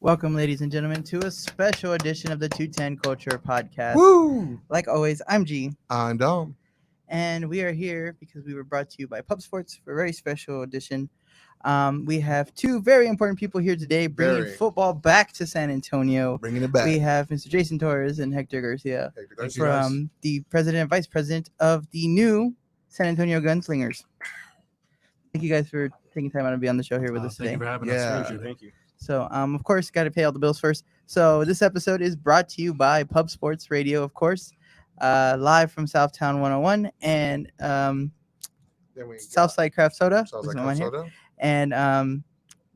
Welcome, ladies and gentlemen, to a special edition of the 210 Culture Podcast. Woo! Like always, I'm G, I'm Donn. and we are here because we were brought to you by Pub Sports for a very special edition. We have two very important people here today bringing Very. football back to San Antonio. Bringing it back. We have Mr. Jason Torres and Hector Garcia Hector Garcia. from the president and vice president of the new San Antonio Gunslingers. Thank you guys for taking time out to be on the show here with us Thank today. you for having Yeah. us. Thank you. So, of course, got to pay all the bills first. So, this episode is brought to you by Pub Sports Radio, of course, live from Southtown 101 and Then we got Southside Craft Soda, Sounds this like is one Craft here, Soda. and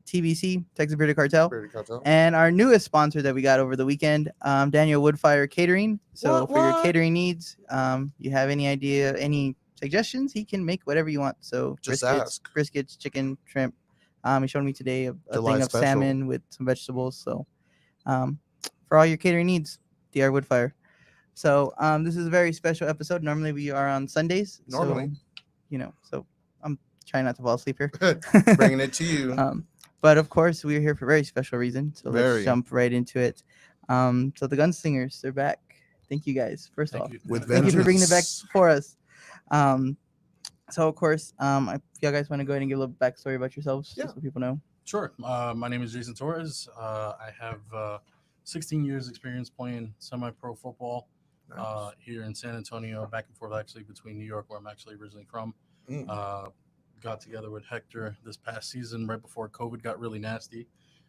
TBC, Texas Bearded Cartel, Bearded Cartel. and our newest sponsor that we got over the weekend, Daniel Woodfire Catering. So, for your catering needs, you have any idea, any suggestions, he can make whatever you want. So, Just ask. briskets, chicken, shrimp. He showed me today a July thing of special. salmon with some vegetables. So, for all your catering needs, DR Woodfire. So, this is a very special episode. Normally, we are on Sundays. Normally. So I'm trying not to fall asleep here. Bringing it to you. But of course, we're here for a very special reason. So Very. let's jump right into it. So the Gunslingers, they're back. Thank you guys. First off, With thank you for bringing it back vengeance. for us. So of course, if y'all guys want to go ahead and give a little backstory about yourselves, Yeah. just so people know. Sure. My name is Jason Torres. I have 16 years experience playing semi-pro football Nice. here in San Antonio, back and forth actually between New York, where I'm actually originally from. Mm. Got together with Hector this past season right before COVID got really nasty,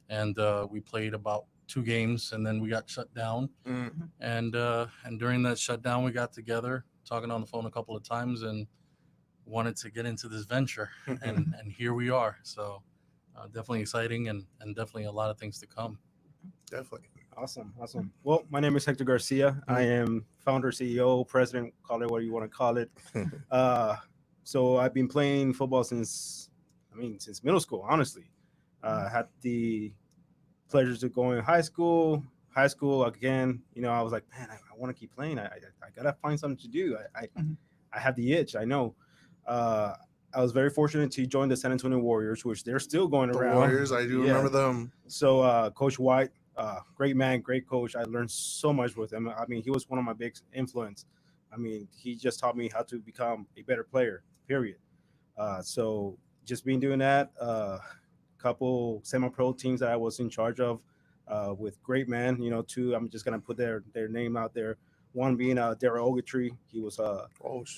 and we played about 2 games, and then we got shut down. Mm. And during that shutdown, we got together, talking on the phone a couple of times, and wanted to get into this venture, and here we are. So definitely exciting, and definitely a lot of things to come. Definitely. Awesome. Well, my name is Hector Garcia. I am founder, CEO, president, call it what you want to call it. So I've been playing football since middle school, honestly. Had the pleasures of going high school again. I was like, man, I want to keep playing. I gotta find something to do. I have the itch. I know. I was very fortunate to join the San Antonio Warriors, which they're still going The around. Warriors, I do Yeah. remember them. So Coach White, great man, great coach. I learned so much with him. I mean, he was one of my big influence. I mean, he just taught me how to become a better player, period. So just been doing that. Couple semi-pro teams that I was in charge of with great men, two, I'm just going to put their name out there. One being Darryl Ogletree. He was a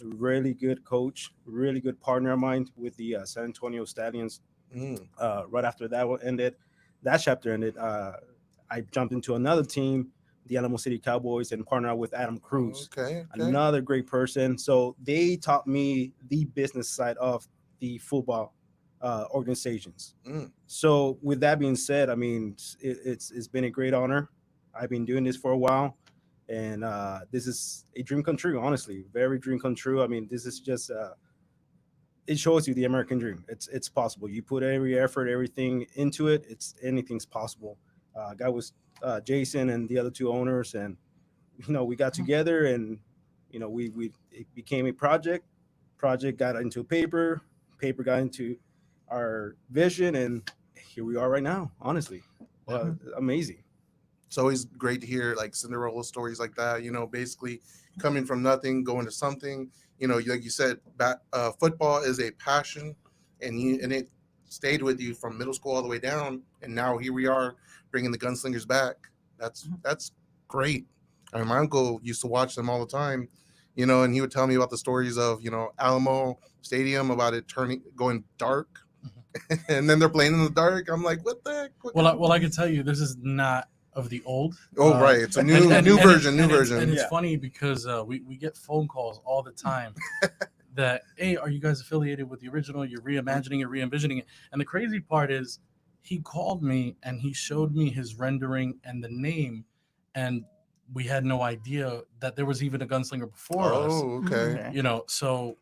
really good coach, really good partner of mine with the San Antonio Stallions. Mm. Right after that chapter ended, I jumped into another team, the Alamo City Cowboys, and partnered with Adam Cruz, Okay. another great person. So they taught me the business side of the football organizations. Mm. So with that being said, I mean, it's been a great honor. I've been doing this for a while, and this is a dream come true, honestly, very dream come true. I mean, this is just it shows you the American dream. It's possible. You put every effort, everything into it. Anything's possible. Got with Jason and the other two owners, and we got together, and we it became a project. Project got into paper got into our vision, and here we are right now. Honestly, amazing. It's always great to hear like Cinderella stories like that. Basically coming from nothing, going to something. Like you said, football is a passion, and it stayed with you from middle school all the way down, and now here we are bringing the Gunslingers back. That's great. I mean, my uncle used to watch them all the time, and he would tell me about the stories of Alamo Stadium, about it going dark, and then they're playing in the dark. I'm like, what the heck? Well, I can tell you, this is not of the old. Oh, right, it's a new version. And it's Yeah. funny because we get phone calls all the time that, hey, are you guys affiliated with the original? You're reimagining it, re-envisioning it. And the crazy part is he called me and he showed me his rendering and the name, and we had no idea that there was even a Gunslinger before us. Oh, okay. So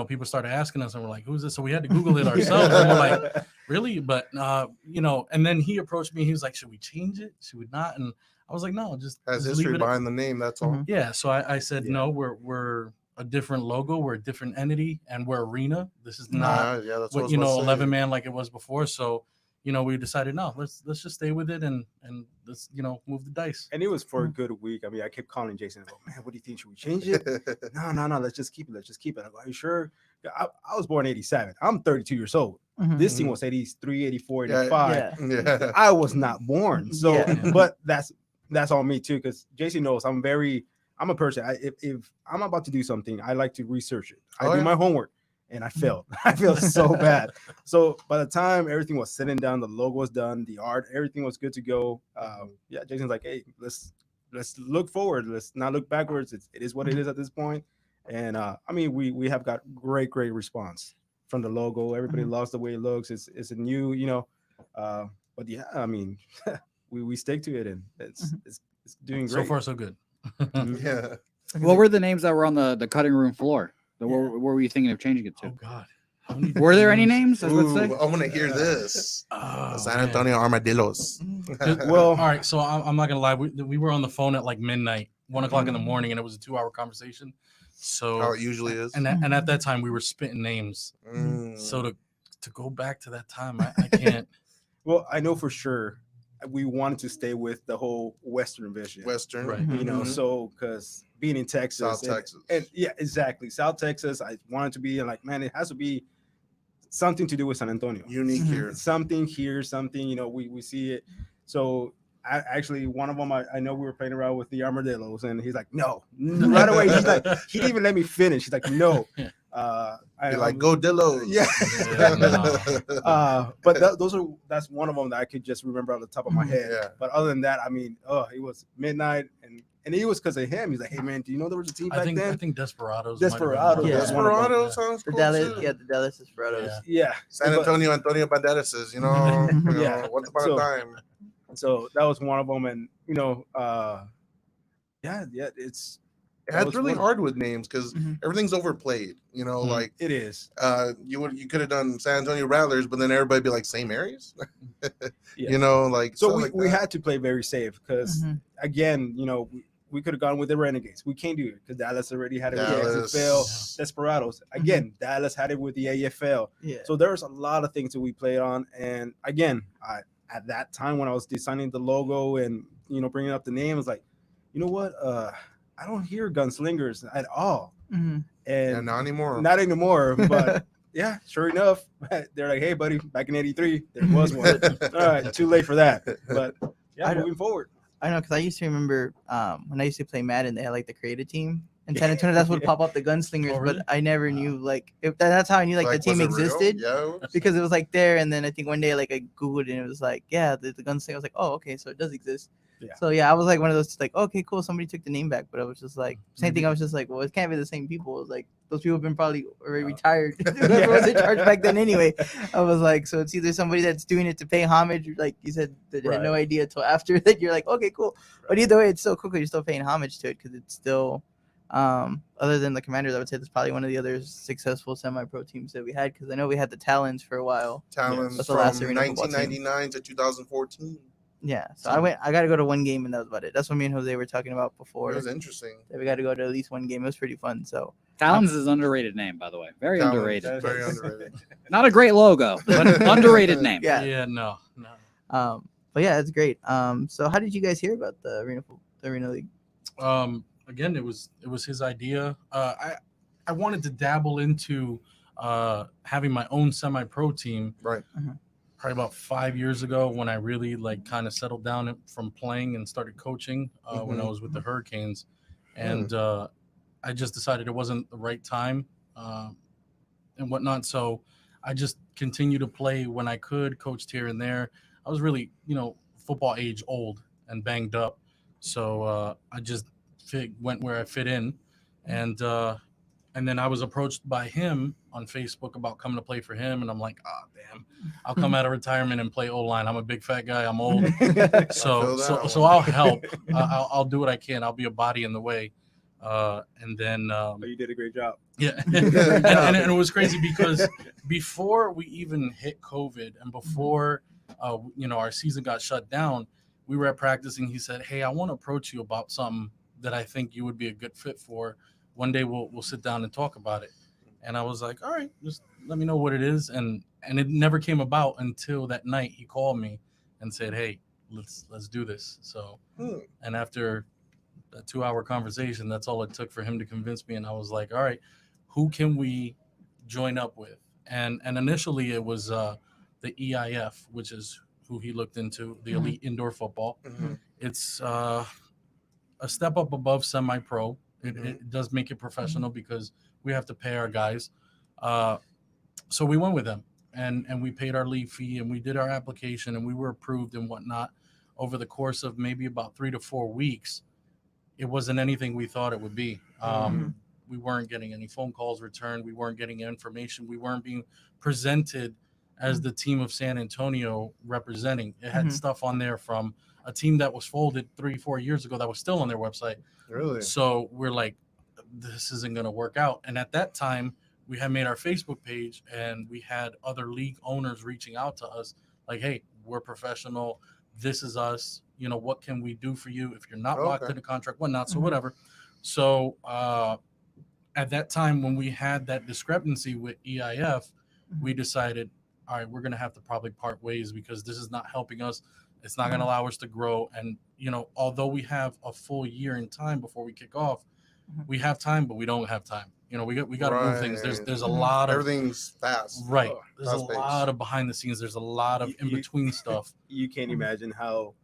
people started asking us, and we're like, who's this? So we had to Google it ourselves. And we're like, really? But and then he approached me. He was like, should we change it? Should we not? And I was like, no, just Has just history leave it. behind the name. That's all. Mhm. Yeah. So I said, Yeah. no, we're a different logo. We're a different entity, and we're arena. This is not Yeah, that's what what I was about to say. 11 man like it was before. So we decided no, let's just stay with it and let's move the dice. And it was for a good week. I mean, I kept calling Jason. I go, man, what do you think? Should we change it? No. Let's just keep it. I go, are you sure? I was born 87. I'm 32 years old. Mhm. This team was 83, 84, Yeah, 85. Yeah. I was not born. So, Yeah. but that's on me too, because Jason knows I'm a person. If I'm about to do something, I like to research it. I do my homework, and I failed. I failed so bad. So by the time everything was sitting down, the logo was done, the art, everything was good to go. Jason's like, hey, let's look forward. Let's not look backwards. It is what it is at this point. And I mean, we have got great response from the logo. Everybody loves the way it looks. It's a new, but yeah, I mean, we stick to it, and it's doing great. So far, so good. Yeah. What were the names that were on the cutting room floor? What were you thinking of changing it to? Oh God. Were there any names? I was Ooh, about to say. I want to hear this. Oh, San man. Antonio Armadillos. Well, All right, so I'm not gonna lie. We were on the phone at like midnight, 1 o'clock in the morning, and it was a 2-hour conversation. So How it usually is. and at that time we were spitting names. Mm. So to go back to that time, I can't. well, I know for sure we wanted to stay with the whole Western vision. Western. Right. You know, Mhm. so because being in Texas, South Texas. and yeah, exactly, South Texas, I wanted to be like, man, it has to be something to do with San Antonio. Unique Mhm. here. Something here, something, we see it. So I actually, one of them, I know we were playing around with the Armadillos, and he's like, no, right away. He's like, he didn't even let me finish. He's like, no. You're like, go Dillos. Yeah. No. But that's one of them that I could just remember off the top of my head. Yeah. But other than that, I mean, it was midnight, and it was because of him. He's like, hey man, do you know there was a team I back think then? I think Desperados. Desperados, Yeah. that's one of them. Desperado sounds The cool Dallas, too. yeah, the Dallas Desperados. Yeah. Yeah. San Antonio Antonio Banderas, you know, Yeah. once upon So- a time. So that was one of them, and it's It's was really one- hard with names because Mhm. everything's overplayed. Mhm. Like it is. you could have done San Antonio Rattlers, but then everybody be like same areas. Yeah. Like So stuff like we that. had to play very safe because Mhm. again, we could have gone with the Renegades. We can't do it because Dallas already had it with the Dallas. XFL. Desperados. Again, Dallas had it with the AFL. Yeah. So there's a lot of things that we played on. And again, at that time when I was designing the logo and bringing up the name, I was like, you know what? I don't hear Gunslingers at all. Mhm. Yeah, And not anymore. not anymore. But yeah, sure enough, they're like, hey, buddy, back in '83, there was one. All right, too late for that. But yeah, I don't- moving forward. I know because I used to remember when I used to play Madden, they had like the creative team in San Antonio. That's what would pop up the Gunslingers, Oh, really? but I never knew like if that's how I knew like the team was it real? existed Yeah. because it was like there. And then I think one day like I googled it and it was like the Gunslinger. I was like, oh okay, so it does exist. Yeah. So yeah, I was like one of those like okay cool, somebody took the name back, but I was just like same thing. I was just like, well, it can't be the same people. It was like those people have been probably already retired. Whoever was in charge back then anyway. I was like, so it's either somebody that's doing it to pay homage, or like you said, that had no Right. idea until after that. You're like, okay, cool. But either way, it's still cool 'cause you're still paying homage to it because it's still, other than the Commanders, I would say that's probably one of the other successful semi-pro teams that we had because I know we had the Talons for a while. Talents That's the from last arena football team. 1999 to 2014. Yeah, so I got to go to one game and that was about it. That's what me and Jose were talking about before. It was interesting. That we got to go to at least one game. It was pretty fun. So Talons is an underrated name, by the way. Very Talons, underrated. Very underrated. Not a great logo, but underrated name. Yeah. Yeah, no. But yeah, it's great. So how did you guys hear about the arena league? Again, it was his idea. I wanted to dabble into having my own semi-pro team. Right. Probably about 5 years ago when I really like kind of settled down from playing and started coaching when I was with the Hurricanes, and I just decided it wasn't the right time and whatnot. So I just continued to play when I could, coached here and there. I was really, football age old and banged up. So I just went where I fit in. And then I was approached by him on Facebook about coming to play for him. And I'm like, damn, I'll come out of retirement and play O-line. I'm a big fat guy. I'm old. So I'll help. I'll do what I can. I'll be a body in the way. And then You did a great job. yeah, and it was crazy because before we even hit COVID and before our season got shut down, we were at practice and he said, "Hey, I want to approach you about something that I think you would be a good fit for. One day we'll sit down and talk about it." And I was like, all right, just let me know what it is. And it never came about until that night he called me and said, hey, let's do this. So, and after a 2-hour conversation, that's all it took for him to convince me. And I was like, all right, who can we join up with? And initially it was the EIF, which is who he looked into, the Elite Indoor Football. It's a step up above semi-pro. It does make it professional because we have to pay our guys. So we went with them and we paid our league fee and we did our application and we were approved and whatnot. Over the course of maybe about 3 to 4 weeks, it wasn't anything we thought it would be. We weren't getting any phone calls returned. We weren't getting information. We weren't being presented as the team of San Antonio representing. It had stuff on there from a team that was folded 3-4 years ago that was still on their website. Really? So we're like, this isn't going to work out. And at that time, we had made our Facebook page and we had other league owners reaching out to us like, hey, we're professional. This is us. You know, what can we do for you if you're not locked in a contract, whatnot? So whatever. So at that time, when we had that discrepancy with EIF, we decided, all right, we're going to have to probably part ways because this is not helping us. It's not going to allow us to grow. And, you know, although we have a full year in time before we kick off, we have time, but we don't have time. You know, we got to move things. There's a lot of everything's fast. right. There's a fast-paced. lot of behind the scenes. There's a lot of in between stuff. You can't imagine how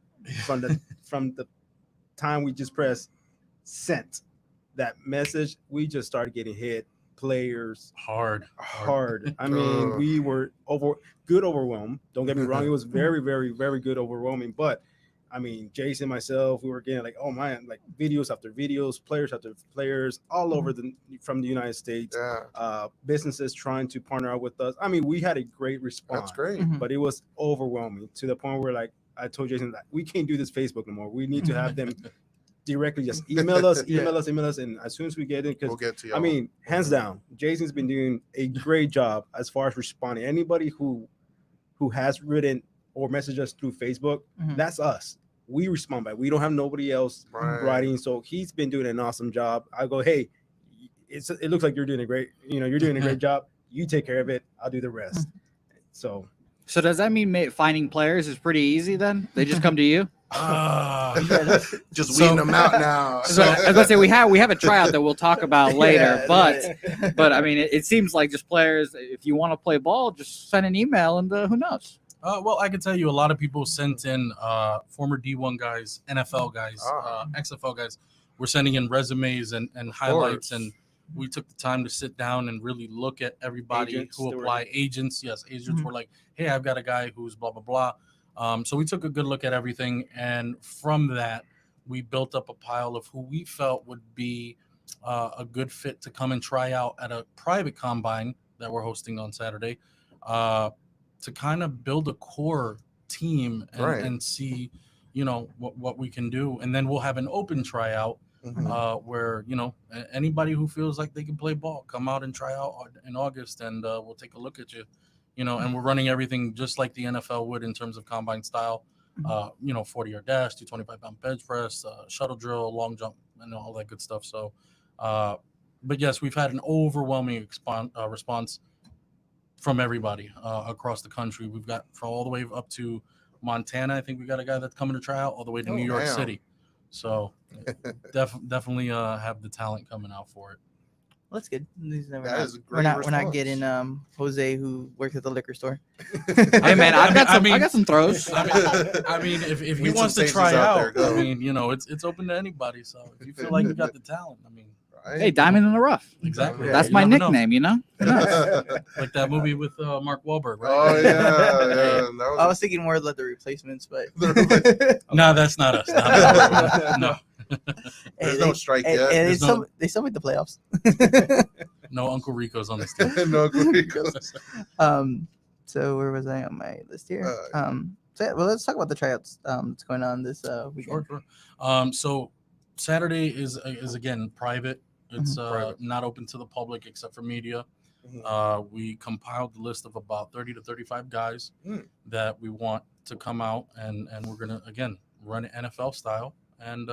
from the time we just pressed sent that message, we just started getting hit. Players Hard. I mean, we were overwhelmed. Don't get me wrong, it was very, very, very good overwhelming. But I mean, Jason, myself, we were getting like, oh man, like videos after videos, players after players, all over from the United States. Businesses trying to partner up with us. I mean, we had a great response. That's great. But it was overwhelming to the point where, like, I told Jason that we can't do this Facebook no more. We need to have them directly just email us, and as soon as we get it, because We'll get to y'all. I mean, hands down, Jason's been doing a great job as far as responding. Anybody who has written or messaged us through Facebook, that's us. We respond back. We don't have nobody else writing, so he's been doing an awesome job. I go, hey, it looks like you're doing a great job. You take care of it. I'll do the rest. So does that mean finding players is pretty easy then? They just come to you? Just weeding them out now. So I was gonna say we have a tryout that we'll talk about later, but I mean it seems like just players. If you want to play ball, just send an email and who knows. Well, I can tell you a lot of people sent in former D1 guys, NFL guys, XFL guys. We're sending in resumes and highlights, and we took the time to sit down and really look at everybody who apply. Agents were like, hey, I've got a guy who's blah, blah, blah. So we took a good look at everything. And from that, we built up a pile of who we felt would be a good fit to come and try out at a private combine that we're hosting on Saturday to kind of build a core team and see, you know, what we can do. And then we'll have an open tryout where, you know, anybody who feels like they can play ball, come out and try out in August and we'll take a look at you. You know, and we're running everything just like the NFL would in terms of combine style, you know, 40-yard dash, 225-pound bench press, shuttle drill, long jump, and all that good stuff. So, but yes, we've had an overwhelming response from everybody across the country. We've got from all the way up to Montana. I think we got a guy that's coming to try out all the way to New York City. So definitely have the talent coming out for it. Well, that's good. We're not getting Jose who works at the liquor store. Hey man, I got some throws. I mean, if he wants to try out, I mean, you know, it's open to anybody. So if you feel like you got the talent, I mean, hey, diamond in the rough. Exactly. That's my nickname, you know. Like that movie with Mark Wahlberg, right? Oh yeah. I was thinking more like the Replacements, but no, that's not us. No. There's no strike yet. They still make the playoffs. No Uncle Rico's on this team. No Uncle Rico's. So where was I on my list here? So let's talk about the tryouts. What's going on this weekend? Sure. So Saturday is again private. It's not open to the public except for media. We compiled the list of about 30 to 35 guys that we want to come out and we're gonna again run it NFL style. And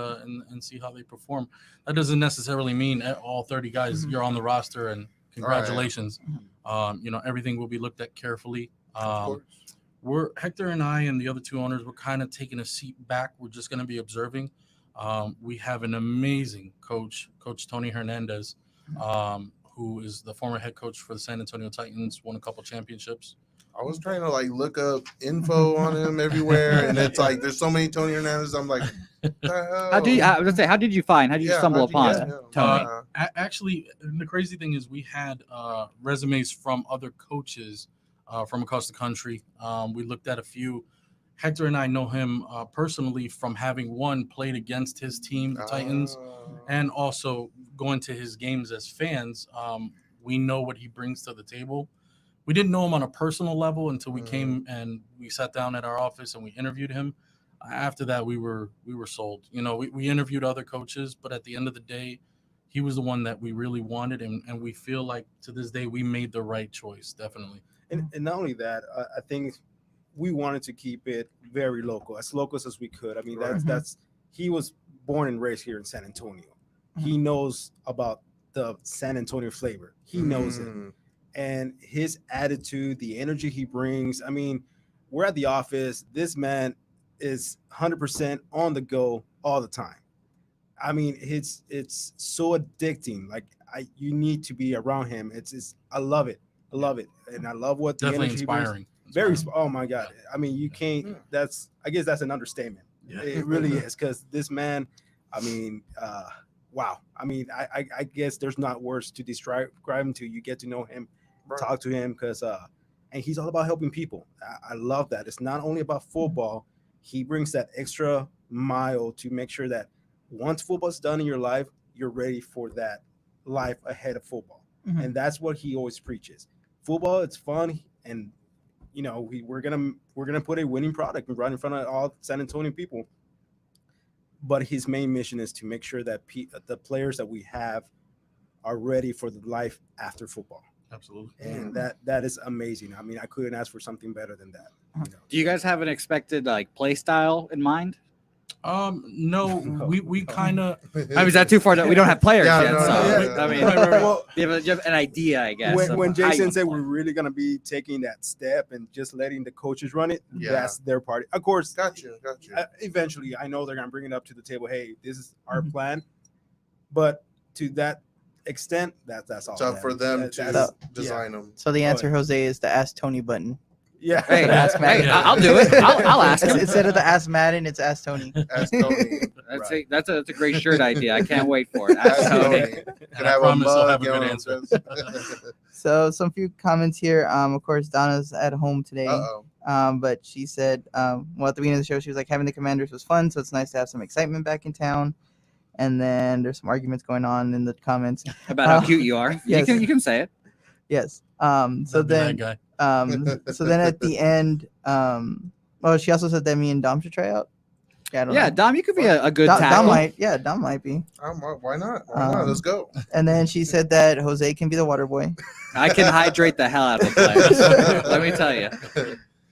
see how they perform. That doesn't necessarily mean all 30 guys you're on the roster and congratulations. Everything will be looked at carefully. Of course. Hector and I and the other two owners, we're kind of taking a seat back. We're just going to be observing. We have an amazing coach, Coach Tony Hernandez, who is the former head coach for the San Antonio Titans, won a couple championships. I was trying to look up info on him everywhere, and it's like there's so many Tony Hernandez. I'm like, what the hell? How did you stumble upon Tony? Actually, the crazy thing is we had resumes from other coaches from across the country. We looked at a few. Hector and I know him personally from having played against his team, the Titans, and also going to his games as fans. We know what he brings to the table. We didn't know him on a personal level until we came and we sat down at our office and we interviewed him. After that, we were sold. We interviewed other coaches, but at the end of the day, he was the one that we really wanted, and we feel like to this day we made the right choice, definitely. And not only that, I think we wanted to keep it very local as we could. I mean, that's he was born and raised here in San Antonio. He knows about the San Antonio flavor. He knows it. And his attitude, the energy he brings. I mean, we're at the office. This man is 100% on the go all the time. I mean, it's so addicting. You need to be around him. I love it. And I love what Definitely the energy inspiring. Very. Oh my God. I mean, you can't. I guess that's an understatement. Yeah. It really is, because this man. I mean, wow. I mean, I guess there's not words to describe him to. You get to know him, talk to him, because and he's all about helping people. I love that. It's not only about football. He brings that extra mile to make sure that once football's done in your life, you're ready for that life ahead of football. And that's what he always preaches. Football, it's fun, and we're gonna put a winning product right in front of all San Antonio people. But his main mission is to make sure that the players that we have are ready for the life after football. Absolutely. And that is amazing. I mean, I couldn't ask for something better than that. Do you guys have an expected play style in mind? No, we kind of. I mean, is that too far? We don't have players yet. No, So no. I mean, Well, you have an idea, I guess. when of how you Jason want said to we're play. really gonna be taking that step and just letting the coaches run it, Yeah. that's their part. Of course, Gotcha. eventually, I know they're gonna bring it up to the table. Hey, this is our plan. But to that extent, that's all. So for them That's- to design them. So the answer, Jose, is the Ask Tony button. Yeah. Hey, Ask Madden. I'll do it. I'll ask him. Instead of the Ask Madden, it's Ask Tony. Ask Tony. That's a great shirt idea. I can't wait for it. Ask Ask Tony. Tony. Can I have a promise I'll mug, have a good answer. So some few comments here. Of course, Donna's at home today. Uh-oh. But she said, at the beginning of the show, she was like, having the Commanders was fun, so it's nice to have some excitement back in town. And then there's some arguments going on in the comments. About how cute you are. Yes. You can say it. Yes. So That'd be then, that so then at the end, she also said that me and Dom should try out. Yeah, I don't Yeah, know. Dom, you could be a good Dom tackle. might. Yeah, Dom might be. Why not? Why not? Let's go. And then she said that Jose can be the water boy. I can hydrate the hell out of a player. Let me tell you.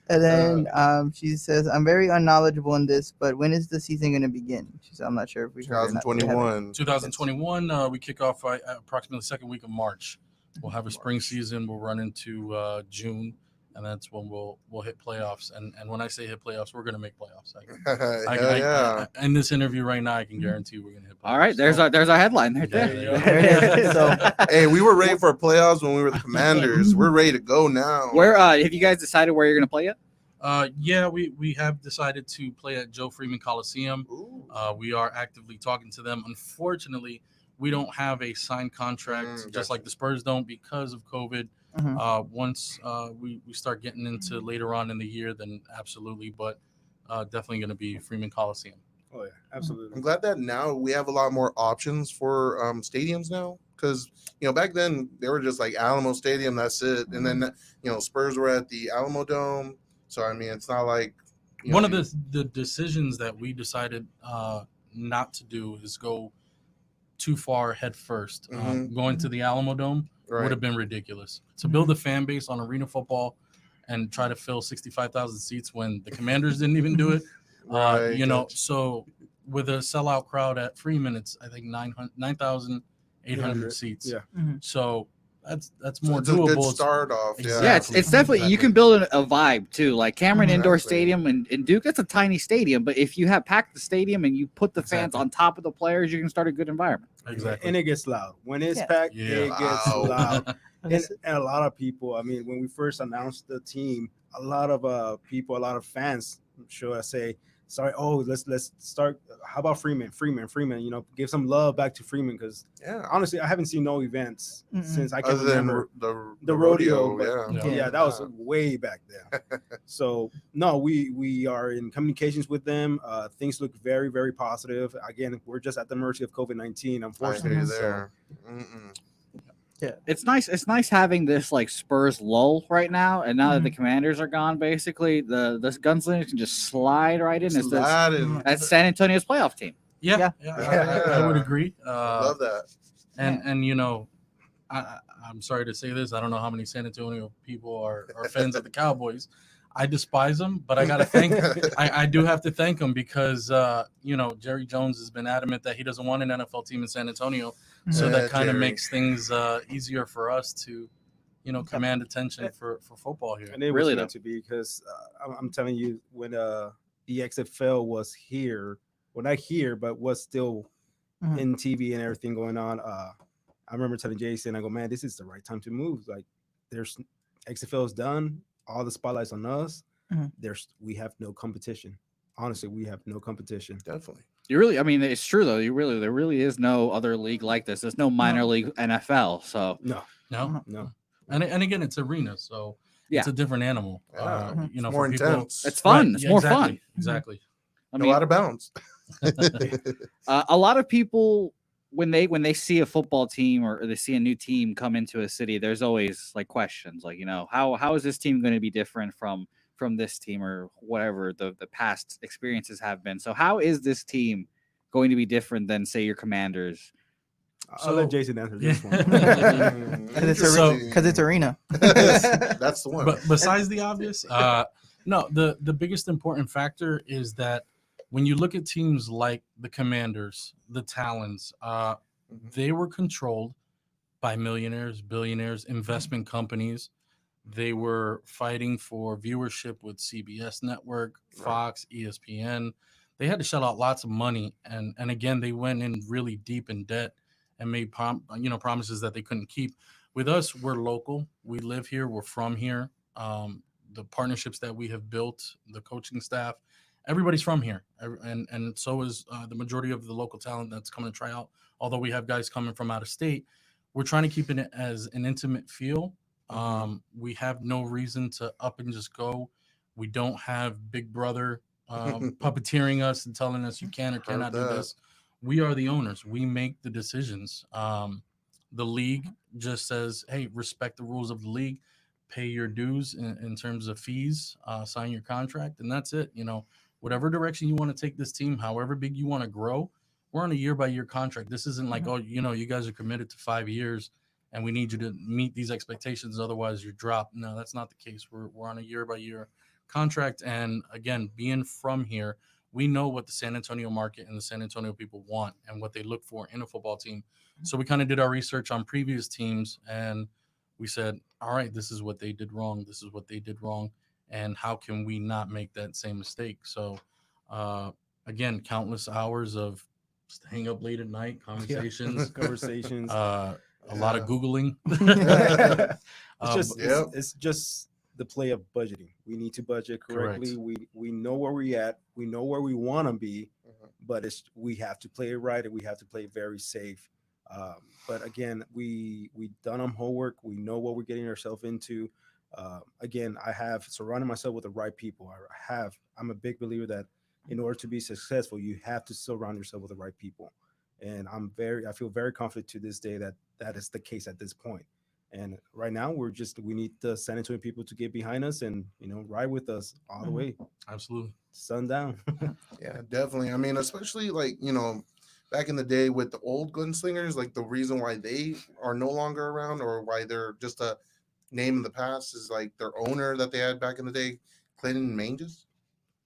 And then she says, I'm very unknowledgeable in this, but when is the season going to begin? She said, I'm not sure if we heard or not. 2021. 2021. We kick off approximately the second week of March. We'll have a spring season. We'll run into June, and that's when we'll hit playoffs. And when I say hit playoffs, we're going to make playoffs. Yeah. In this interview right now, I can guarantee we're going to hit playoffs. All right, there's our headline right Yeah, there. yeah. There it is. So, Hey, we were ready for playoffs when we were the Commanders. We're ready to go now. Where have you guys decided where you're going to play it? Yeah, we have decided to play at Joe Freeman Coliseum. Ooh. We are actively talking to them. Unfortunately, we don't have a signed contract, just Gotcha. like the Spurs don't, because of COVID. Once we start getting into later on in the year, then absolutely, but definitely going to be Freeman Coliseum. Oh yeah, absolutely. I'm glad that now we have a lot more options for stadiums now, because back then they were just like Alamo Stadium, that's it, and then Spurs were at the Alamo Dome. So I mean, it's not like One of the decisions that we decided not to do is go too far head first. Going to the Alamo Dome would have been ridiculous. To build a fan base on arena football and try to fill 65,000 seats when the Commanders didn't even do it. So with a sellout crowd at Freeman, it's I think 9,800 seats. Yeah. So that's more it's a doable. good start off. Exactly. Yeah, it's definitely you can build a vibe too. Like Cameron Indoor Exactly. Stadium in Duke, that's a tiny stadium, but if you have packed the stadium and you put the fans Exactly. on top of the players, you can start a good environment. Exactly. And it gets loud when it's Yeah. packed. Yeah. It gets Loud. loud. And And, it's- and a lot of people. I mean, when we first announced the team, a lot of people, a lot of fans, should I say, sorry, oh, let's start. How about Freeman? You know, give some love back to Freeman because Yeah. honestly, I haven't seen no events Mm-mm. since I can Other than remember the rodeo. yeah. But yeah, that was way back then. So no, we are in communications with them. Things look very, very positive. Again, we're just at the mercy of COVID-19, I hear unfortunately. you So, there. Mm-mm. It's nice having this like Spurs lull right now, and now that the Commanders are gone, basically the Gunslingers can just slide right in as Sliding. that's San Antonio's playoff team. Yeah, Yeah. I would agree. Love that. And you know, I'm sorry to say this. I don't know how many San Antonio people are fans of the Cowboys. I despise them, but I gotta thank. I do have to thank them because you know Jerry Jones has been adamant that he doesn't want an NFL team in San Antonio, so Yeah, that kind of Jerry. makes things easier for us to, you know, command attention for football here. and it Really, was meant to be because I'm telling you, when the XFL was here, well, not here, but was still Mhm. in TV and everything going on. I remember telling Jason, I go, man, this is the right time to move. Like, there's XFL is done, all the spotlights on us. Mhm. We have no competition. Honestly, we have no competition. Definitely. You really, I mean, it's true though. There really is no other league like this. There's no minor league NFL. So No, No, and again, it's arena, so Yeah. it's a different animal. Yeah. You know, It's more for people, intense. it's fun. Right, It's yeah, more exactly, fun. Exactly. I No mean, out of bounds. a lot of people when they see a football team or they see a new team come into a city, there's always like questions like, you know, how is this team going to be different from this team or whatever the past experiences have been. So how is this team going to be different than say your Commanders? I'll let Jason answer this one. Because it's arena. That's the one. But besides the obvious, no, the biggest important factor is that when you look at teams like the Commanders, the Talons, they were controlled by millionaires, billionaires, investment companies. They were fighting for viewership with CBS Network, Fox, ESPN. They had to shell out lots of money, and again, they went in really deep in debt and made promises that they couldn't keep. With us, we're local. We live here. We're from here. The partnerships that we have built, the coaching staff, everybody's from here, and so is the majority of the local talent that's coming to try out. Although we have guys coming from out of state, we're trying to keep it as an intimate feel. We have no reason to up and just go. We don't have Big Brother puppeteering us and telling us you can or cannot do this. We are the owners. We make the decisions. The league just says, hey, respect the rules of the league, pay your dues in terms of fees, sign your contract, and that's it. You know, whatever direction you want to take this team, however big you want to grow, we're on a year-by-year contract. This isn't like, oh, you know, you guys are committed to 5 years and we need you to meet these expectations, otherwise you're dropped. No, that's not the case. We're on a year-by-year contract. And again, being from here, we know what the San Antonio market and the San Antonio people want and what they look for in a football team. So we kind of did our research on previous teams and we said, all right, this is what they did wrong. This is what they did wrong. And how can we not make that same mistake? So again, countless hours of staying up late at night, conversations, a lot of Googling. It's just the play of budgeting. We need to budget correctly. Correct. We know where we're at. We know where we want to be, but we have to play it right and we have to play it very safe. But again, we done our homework. We know what we're getting ourselves into. Again, I have surrounded myself with the right people. I'm a big believer that in order to be successful, you have to surround yourself with the right people. And I feel very confident to this day that is the case at this point. And right now we need the San Antonio people to get behind us and, you know, ride with us all the way. Absolutely. Sundown. Yeah, definitely. I mean, especially like, you know, back in the day with the old Gunslingers, like the reason why they are no longer around or why they're just a name in the past is like their owner that they had back in the day, Clinton Manges.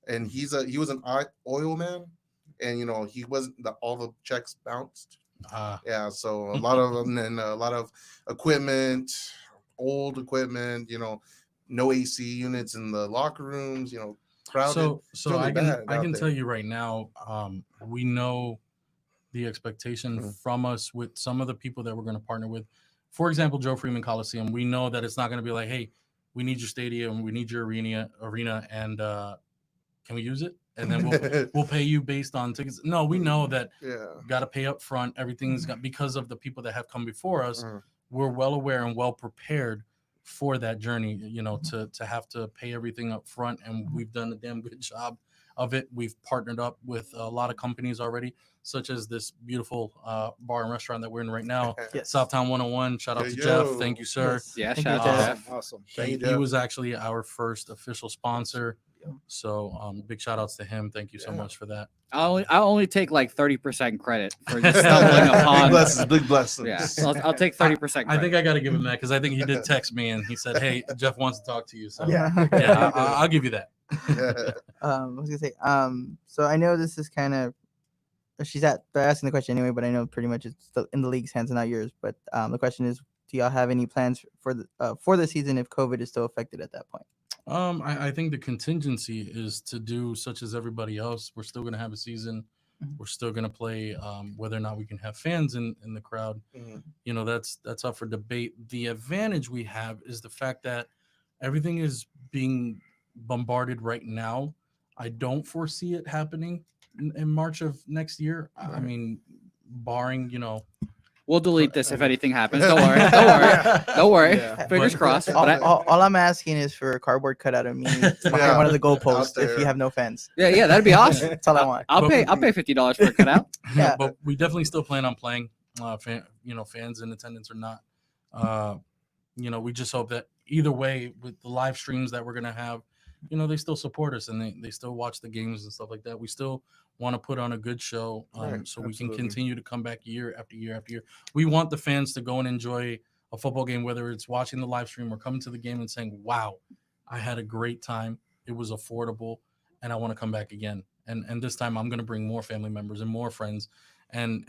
And he was an oil man. And, you know, he wasn't all the checks bounced. Yeah, so a lot of them, and a lot of equipment, old equipment. No AC units in the locker rooms. Crowded. So really I bad can out tell there. you right now, we know the expectation Mhm. from us with some of the people that we're going to partner with. For example, Joe Freeman Coliseum. We know that it's not going to be like, hey, we need your stadium, we need your arena, and can we use it? And then we'll pay you based on tickets. No, we know that Yeah. got to pay up front. Everything's got because of the people that have come before us. Mhm. We're well aware and well prepared for that journey. To have to pay everything up front, and we've done a damn good job of it. We've partnered up with a lot of companies already, such as this beautiful bar and restaurant that we're in right now, Yes. Southtown 101. Shout out Yo, to yo. Jeff. Thank you, sir. Yes. Yeah, Thank shout you, out to Jeff. Jeff. Awesome. Thank you, He Jeff. was actually our first official sponsor. Yeah. So big shout outs to him. Thank you so Yeah. much for that. I'll only take like 30% credit for just stumbling Big upon. blessings, big blessings. Yeah, so I'll take 30%. I think I got to give him that because I think he did text me and he said, "Hey, Jeff wants to talk to you." So Yeah. I'll give you that. I was gonna say, so I know this is kind of they're asking the question anyway, but I know pretty much it's still in the league's hands and not yours. But the question is, do y'all have any plans for the season if COVID is still affected at that point? I think the contingency is to do such as everybody else. We're still going to have a season. Mhm. We're still going to play. Whether or not we can have fans in the crowd, Mhm. That's up for debate. The advantage we have is the fact that everything is being bombarded right now. I don't foresee it happening in March of next year. I Right. mean, barring We'll delete this if anything happens. Don't worry. Don't worry. Don't worry. Yeah. Fingers But- crossed. all, But all I'm asking is for a cardboard cutout of me behind Yeah, one of the out goalposts if there. you have no fans. yeah, that'd be awesome. That's all I want. I'll pay $50 for a cutout. Yeah. But we definitely still plan on playing. Fans in attendance or not. We just hope that either way, with the live streams that we're gonna have, they still support us and they still watch the games and stuff like that. We still want to put on a good show, Right, so we can absolutely. continue to come back year after year after year. We want the fans to go and enjoy a football game, whether it's watching the live stream or coming to the game and saying, "Wow, I had a great time. It was affordable, and I want to come back again." And this time, I'm going to bring more family members and more friends, and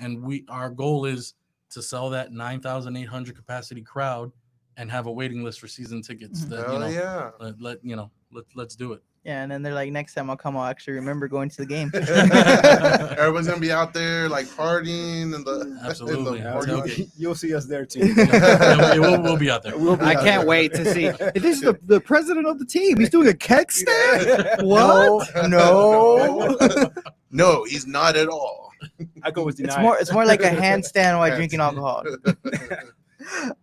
our goal is to sell that 9,800 capacity crowd and have a waiting list for season tickets. Mhm. That Hell yeah. let's do it. Yeah, and then they're like, next time I'll come, I'll actually remember going to the game. Everyone's gonna be out there like partying and the Absolutely. in the Yeah, parking lot. tailgate. You'll see us there too. Yeah, we'll be out there. I can't wait to see. This is the president of the team. He's doing a keg stand. What? No. No, he's not at all. I go with It's deny. more like a handstand while drinking alcohol.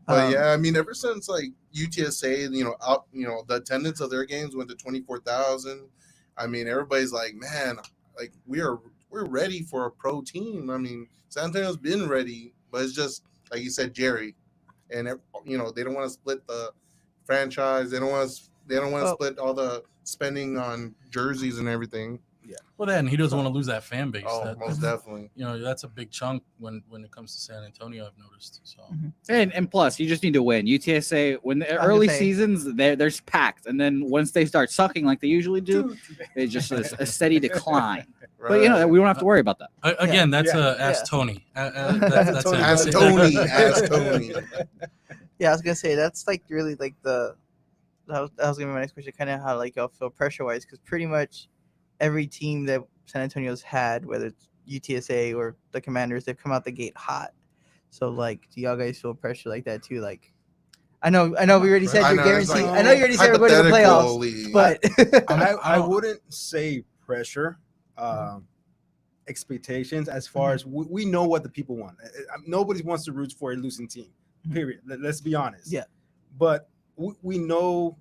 But Um, yeah, I mean, ever since like UTSA, the attendance of their games went to 24,000. I mean, everybody's like, man, like we're ready for a pro team. I mean, San Antonio's been ready, but it's just like you said, Jerry, and they don't want to split the franchise. They don't want to Well- split all the spending on jerseys and everything. Well, then he doesn't want to lose that fan base. Oh, That- most definitely. that's a big chunk when it comes to San Antonio. I've noticed. So And plus, you just need to win. UTSA, when the gonna early say- seasons, there's packed, and then once they start sucking like they usually do, it's just a steady decline. But Right. we don't have to worry about that. Again, that's Yeah. ask Yeah. Tony. That's Tony. it. Ask Tony. Ask Tony. Yeah, I was gonna say that's like really like that was gonna be my next question, kind of how like y'all feel pressure wise, because pretty much every team that San Antonio's had, whether it's UTSA or the Commanders, they've come out the gate hot. So like, do y'all guys feel pressure like that too? Like, I know we already said I you're know, it's guaranteed. like I know you already said everybody in the playoffs, hypothetically. but I wouldn't say pressure, expectations. As far as we know what the people want. Nobody wants to root for a losing team. Period. Let's be honest. Yeah. But we know.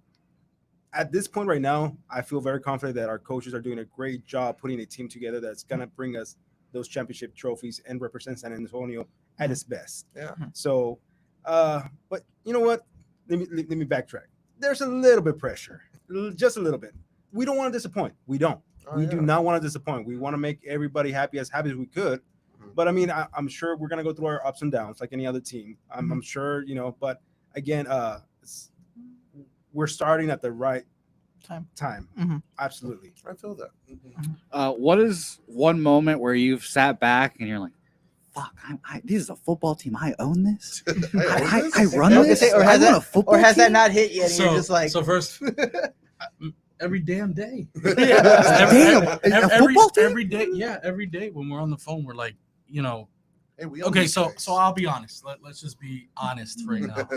At this point right now, I feel very confident that our coaches are doing a great job putting a team together that's gonna bring us those championship trophies and represent San Antonio at its best. Yeah. So, but you know what? Let me backtrack. There's a little bit pressure, just a little bit. We don't want to disappoint. We don't. Oh, We yeah. do not want to disappoint. We want to make everybody happy as we could. Mhm. But I mean, I'm sure we're gonna go through our ups and downs like any other team. I'm sure, But again, we're starting at the right time. Mhm. Absolutely. I feel that. Mhm. What is one moment where you've sat back and you're like, fuck, this is a football team. I own this. I I run I was gonna this. say, or I has run that- a football Or has that team? not hit yet? And you're just like, so first, every damn day. Damn, a football team? Every day, yeah, every day when we're on the phone, we're like, Hey, we own okay, these so guys. I'll be honest. Let's just be honest right now.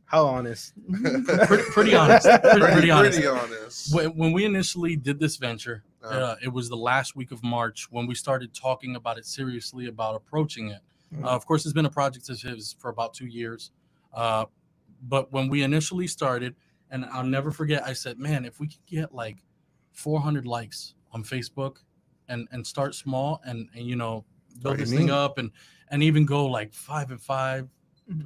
How honest? Pretty honest. Pretty honest. Pretty honest. When we initially did this venture, Uh. it was the last week of March when we started talking about it seriously, about approaching it. Of course, it's been a project of his for about 2 years. But when we initially started, and I'll never forget, I said, man, if we could get like 400 likes on Facebook and start small and build this thing up and even go like 5-5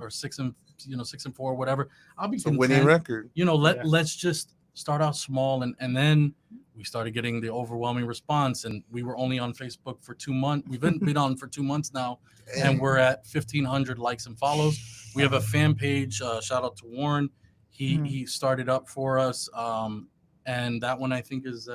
or 6-4, whatever. I'll be It's a content. winning record. Let's just start out small and then we started getting the overwhelming response, and we were only on Facebook for 2 months. We've been on for 2 months now, and we're at 1,500 likes and follows. We have a fan page. Shout out to Warren. He started up for us, and that one I think is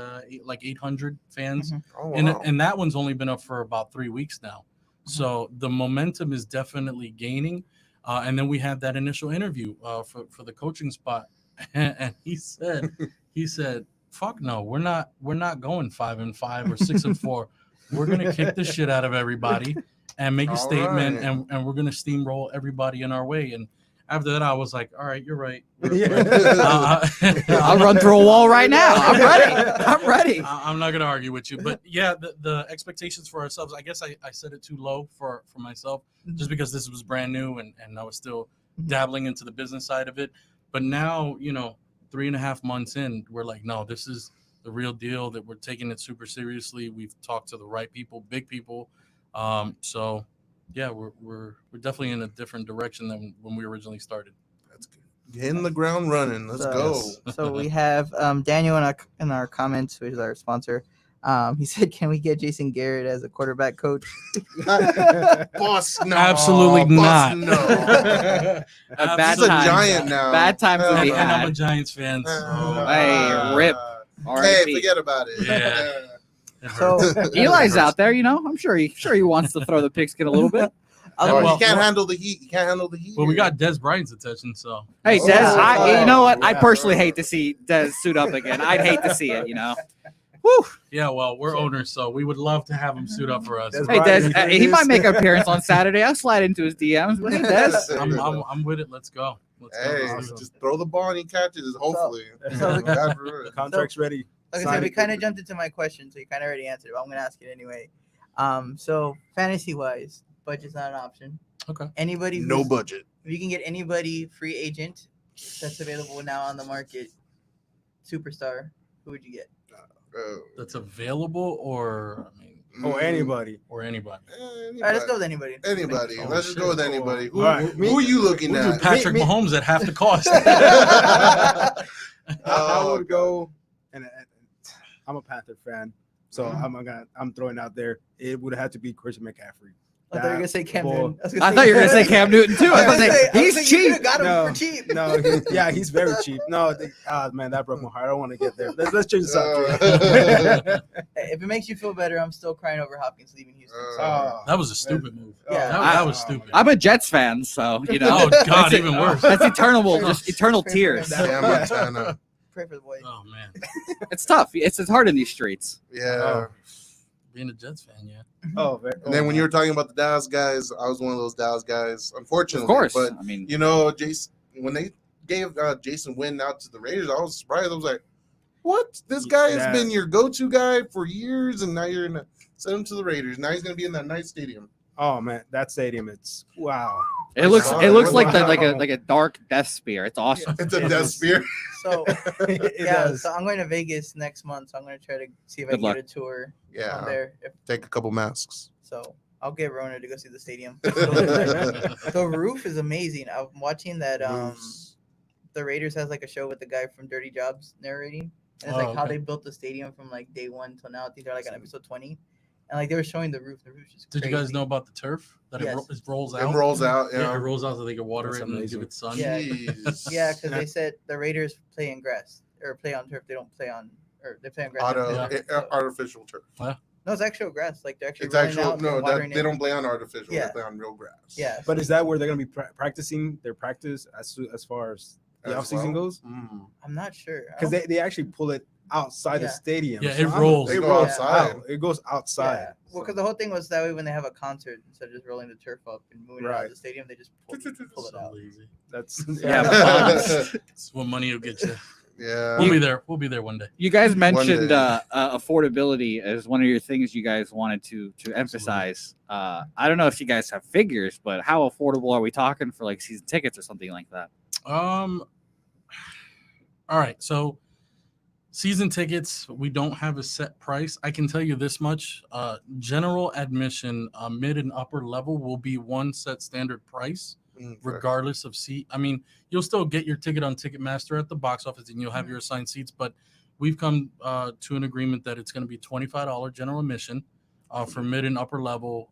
like 800 fans, Oh, and wow. and that one's only been up for about 3 weeks now. So the momentum is definitely gaining. And then we had that initial interview for the coaching spot, and he said, "Fuck no, we're not going 5-5 or 6-4. We're gonna kick the shit out of everybody and make a All statement, right. and we're gonna steamroll everybody in our way." And after that, I was like, "All right, you're right. I'll run through a wall right now. I'm ready. I'm ready. I'm not gonna argue with you, but yeah, the expectations for ourselves. I guess I set it too low for myself, just because this was brand new and I was still dabbling into the business side of it. But now, 3.5 months in, we're like, no, this is the real deal. That we're taking it super seriously. We've talked to the right people, big people. So yeah, we're definitely in a different direction than when we originally started. That's good. Hitting the ground running. Let's So- go. So we have Daniel in our comments, who is our sponsor. He said, "Can we get Jason Garrett as a quarterback coach?" Boss, no. Absolutely Boss, not. No. Bad He's a times. giant now. Bad times to be And I'm a had. Giants fan. So Hey, rip. Hey, R.I.P. forget about it. Yeah. it So hurts. Eli's out there, I'm sure he wants to throw the pigskin a little bit. Oh, Well, he can't well- handle the heat. He can't handle the heat. Well, we here. got Des Bryant's attention, so Hey, Oh, Des, you know what? I yeah. personally hate to see Des suit up again. I'd hate to see it, Woo. yeah. Well, we're owners, so we would love to have him suit up for us. Des Hey, Bryant, Des, he might make an appearance on Saturday. I'll slide into his DMs. But hey, Des. I'm with it. Let's go. Hey, Let's just throw the ball and he catches it. Hopefully. so- God forbid. The contract's ready. like I Sign said, we it. kind of jumped into my question, so you kind of already answered it. But I'm gonna ask it anyway. So fantasy wise, budget's not an option. Okay. Anybody? No who's- budget. If you can get anybody free agent that's available now on the market, superstar, who would you get? That's available, or Or anybody. or anybody. All right, let's go with anybody. Anybody. Oh, Let's just shit. go with anybody. Who, All right. who are you looking We'll do at? Patrick me- Mahomes at half the cost. I Oh, would go, and I'm a Panther fan, so Mhm. I'm throwing out there. It would have to be Christian McCaffrey. I thought you were gonna say Cam Boy. Newton. I thought you were going to say Cam Newton, too. I was going to say, I was he's thinking you cheap. could've got him No, for cheap. No, he's very cheap. No, man, that broke my heart. I don't want to get there. Let's change the subject. Hey, if it makes you feel better, I'm still crying over Hopkins leaving Houston. So. Oh, That was a stupid move. Yeah. That was stupid. I'm a Jets fan, so, Oh God, That's even worse. That's eternal tears. Sam Montana. Pray for the boy. Oh man, It's tough. It's hard in these streets. Yeah. being a Jets fan, yeah. oh, very, And then when you were talking about the Dallas guys, I was one of those Dallas guys, unfortunately. Of course. But I mean, Jason, when they gave Jason Wynn out to the Raiders, I was surprised. I was like, "What? This guy has Yeah. been your go-to guy for years, and now you're gonna send him to the Raiders. Now he's gonna be in that nice stadium." oh man, that stadium, it's wow. it looks Wow. like a dark death spear. It's awesome. It's a death spear. So It yeah, does. so I'm going to Vegas next month. So I'm going to try to see if I Good can luck. get a tour Yeah. on there. Take a couple masks. So I'll get Rona to go see the stadium. The roof is amazing. I'm watching that. The Raiders has like a show with the guy from Dirty Jobs narrating, and it's Oh, like how okay. they built the stadium from like day one till now. I think they're like on episode 20, and like they were showing the roof. The roof's just Did crazy. you guys know about the turf that Yes. it rolls It out? rolls out. Yeah, it Yeah. rolls out so they can water That's it and amazing. give it sun. Yeah. Jeez. Yeah, because they said the Raiders play in grass or play on turf. They don't play on or they play on grass. Auto, Yeah. So- artificial turf. No, No, it's actual grass. Like they're actually It's rolling actual. out, No, they're watering they it. don't play on artificial. Yeah. They play on real grass. Yeah. But is that where they're gonna be practicing their practice as far as the As off season well? goes? I'm not sure. I Because don't- they actually pull it outside the Yeah. stadium. Yeah, So it I'm- rolls. They It go rolls outside. out. It goes outside. Yeah. Well, So- because the whole thing was that way when they have a concert, instead of just rolling the turf up and moving it out Right. of the stadium, they just pull it So out. lazy. That's Yeah, That's what money will get you. Yeah. We'll be there. We'll be there one day. You guys mentioned day. affordability as one of your things you guys wanted to emphasize. I don't know if you guys have figures, but how affordable are we talking for like season tickets or something like that? All right. So season tickets, we don't have a set price. I can tell you this much. General admission, mid and upper level will be one set standard price, regardless of seat. I mean, you'll still get your ticket on Ticketmaster at the box office and you'll have your assigned seats, but we've come to an agreement that it's going to be $25 general admission for mid and upper level.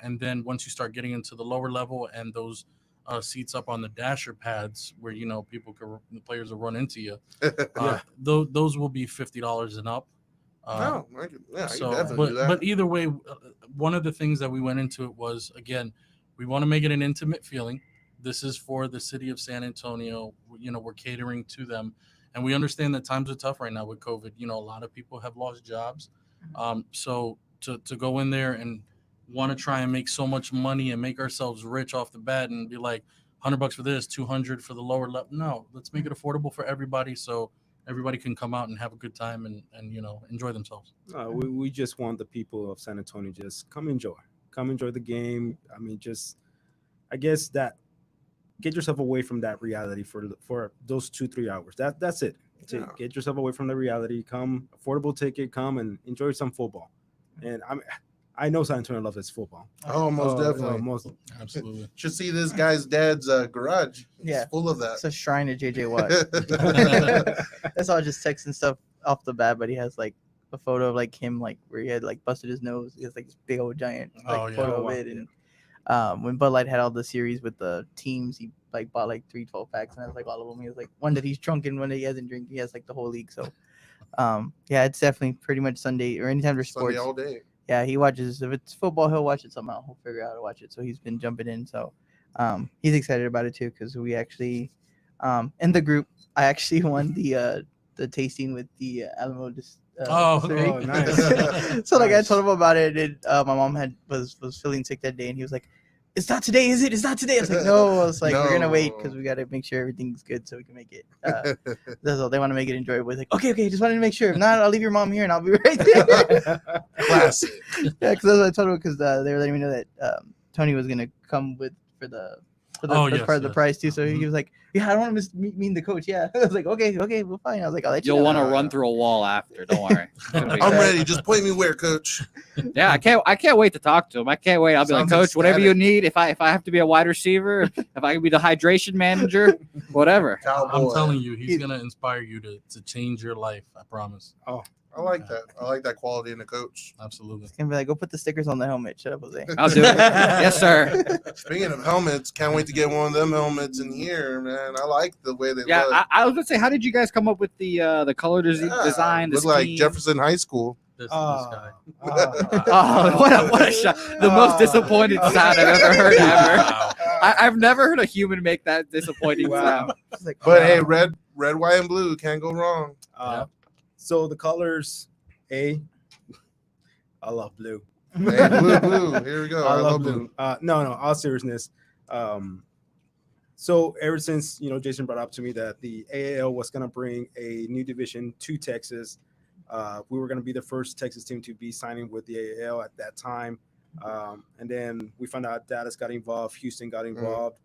And then once you start getting into the lower level and those seats up on the dasher pads where, you know, the players will run into you, those will be $50 and up. No, I can So, definitely do that. but either way, one of the things that we went into it was, again, we want to make it an intimate feeling. This is for the city of San Antonio. You know, we're catering to them, and we understand that times are tough right now with COVID. You know, a lot of people have lost jobs. So to go in there and want to try and make so much money and make ourselves rich off the bat and be like $100 for this, 200 for the lower level. No, let's make it affordable for everybody so everybody can come out and have a good time and you know, enjoy themselves. we just want the people of San Antonio just come enjoy the game. I mean, just I guess that get yourself away from that reality for those 2-3 hours. That's it. Yeah. Get yourself away from the reality. Come, affordable ticket. Come and enjoy some football. And I know San Antonio loves its football. Oh, most definitely. Absolutely. Should see this guy's dad's garage. Yeah. It's full of It's that. a shrine to JJ Watt. That's all just text and stuff off the bat, but he has like a photo of like him like where he had like busted his nose. He has like this big old giant like photo of it. And when Bud Light had all the series with the teams, he like bought like 3 12-packs and has like all of them. He has like one that he's drunk and one that he hasn't drank. He has like the whole league. So yeah, it's definitely pretty much Sunday or anytime there's Sunday sports. all day. Yeah, he watches. If it's football, he'll watch it somehow. He'll figure out how to watch it. So he's been jumping in. So he's excited about it too because we actually in the group I actually won the tasting with the Alamo distillery. Oh, nice. So like I Nice. told him about it. And, my mom was feeling sick that day, and he was like, "It's not today, is it? It's not today." I was like, "No." I was like, "We're gonna wait because we gotta make sure everything's good so we can make it." That's all. They want to make it enjoyable. It's like, okay, just wanted to make sure. If not, I'll leave your mom here and I'll be right there. Classic. Yeah, because I told him because they were letting me know that Tony was gonna come for the yes, part of the yes. prize too. So he was like, "Yeah, I don't want to meet the coach." Yeah, I was like, "Okay, well, fine." I was like, "I'll let you." You'll know. want to run through a wall after. Don't worry. It's gonna be I'm great. ready. Just point me where, coach. Yeah, I can't wait to talk to him. I can't wait. I'll be like, Sounds Coach, whatever you ecstatic. need. If I have to be a wide receiver, if I can be the hydration manager, whatever. Cowboy. I'm telling you, he's gonna inspire you to change your life. I promise. I like that. I like that quality in a coach. Absolutely. It's gonna be like, go put the stickers on the helmet. Shut up, Jose. I'll do it. Yes, sir. Speaking of helmets, can't wait to get one of them helmets in here, man. I like the way they Yeah, look. I was gonna say, how did you guys come up with the color Yeah, design? The look like scheme? Jefferson High School. This Oh, guy. Oh, what a shot! The most disappointed sound I've ever heard ever. Wow. I've never heard a human make that disappointing sound. It's like, But hey, red, white, and blue can't go wrong. So the colors, I love blue. Hey, blue. Here we go. I love blue. No, all seriousness. So ever since Jason brought up to me that the AAL was gonna bring a new division to Texas, we were gonna be the first Texas team to be signing with the AAL at that time, and then we found out Dallas got involved, Houston got involved.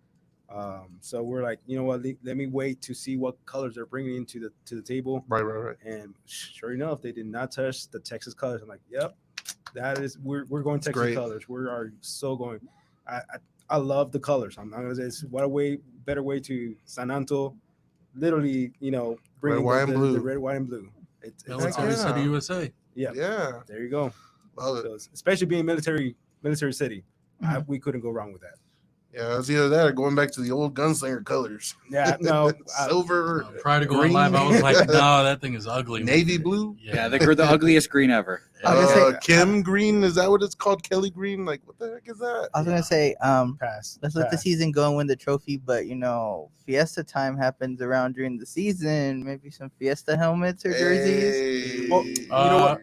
So we're like, you know what? Let me wait to see what colors they're bringing into the table. Right. And sure enough, they did not touch the Texas colors. I'm like, yep, that is we're going Texas great. colors. We are so going. I love the colors. I'm not gonna say it's what a better way to San Antonio, literally, bringing white, and blue. the red, white, and blue. It's Military yeah. City, USA. yeah. There you go. Love it. So, especially being military city, we couldn't go wrong with that. Yeah, it's either that or going back to the old Gunslinger colors. Yeah, no, Silver, Prior to going green. live, I was like, no, that thing is ugly. navy blue. Yeah, they're the ugliest green ever. I was gonna say- Kim Green, is that what it's called? Kelly Green? Like, what the heck is that? I was gonna say, pass. let's let the pass. season go and win the trophy, but Fiesta time happens around during the season. Maybe some Fiesta helmets or jerseys. Hey. Well, you know what?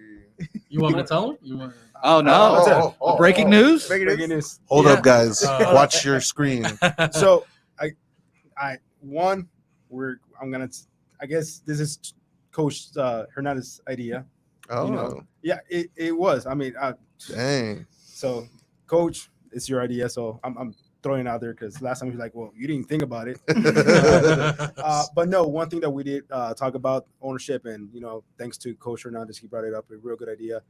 You want me to tell him? You want? Oh no! Breaking news. Breaking news. Hold Yeah. up, guys. Uh, Watch your screen. So I guess this is Coach Hernandez's idea. Oh, Yeah, it was. I mean, dang. so Coach, it's your idea. So I'm throwing it out there because last time he was like, well, you didn't think about it. But no, one thing that we did talk about ownership, and thanks to Coach Hernandez, he brought it up. A real good idea.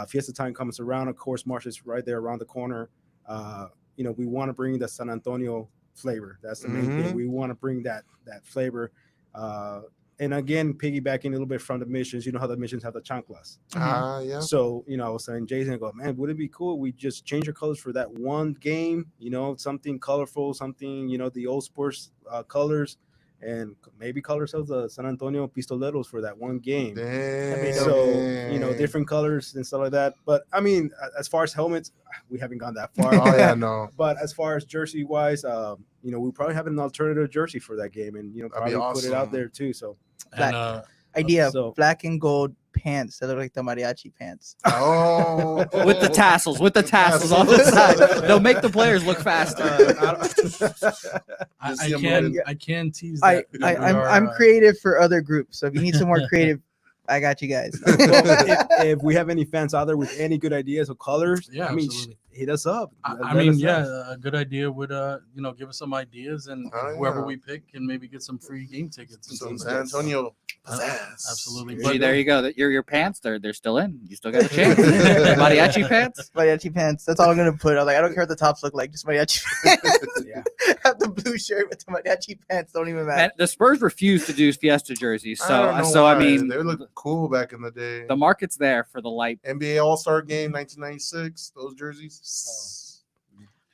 Fiesta time comes around. Of course, March is right there around the corner. We want to bring the San Antonio flavor. That's the main thing. We want to bring that flavor. And again, piggybacking a little bit from the missions, you know how the missions have the chanclas. Yeah. So, I was saying, Jason, I go, man, would it be cool? We just change our colors for that one game, something colorful, something, the old sports colors, and maybe call ourselves the San Antonio Pistoleros for that one game. Dang. So, different colors and stuff like that. But I mean, as far as helmets, we haven't gone that far. Oh, yeah, no. But as far as jersey wise, we probably have an alternative jersey for that game, and probably put it out awesome. there too. So And, Idea: So- black and gold pants that look like the mariachi pants. Oh. With the tassels on the side, they'll make the players look faster. I see 'em can running. I can tease I'm that. we are, I'm creative for other groups, so if you need some more creative, I got you guys. Well, if we have any fans out there with any good ideas of colors, Yeah, I mean, absolutely. hit us up. I Let mean, us yeah, know. a good idea would give us some ideas, and Oh, whoever yeah. we pick can maybe get some free game tickets. And Some things San like that. Antonio. Absolutely. See, there you go. Your pants, they're still in. You still got a chance. Mariachi pants. Mariachi pants. That's all I'm gonna put. I'm like, I don't care what the tops look like, just mariachi pants. Yeah. Have the blue shirt with the mariachi pants. Don't even matter. And the Spurs refuse to do Fiesta jerseys, I don't know so I why. mean, they look cool back in the day. the market's there for the light. NBA All-Star Game 1996, those jerseys.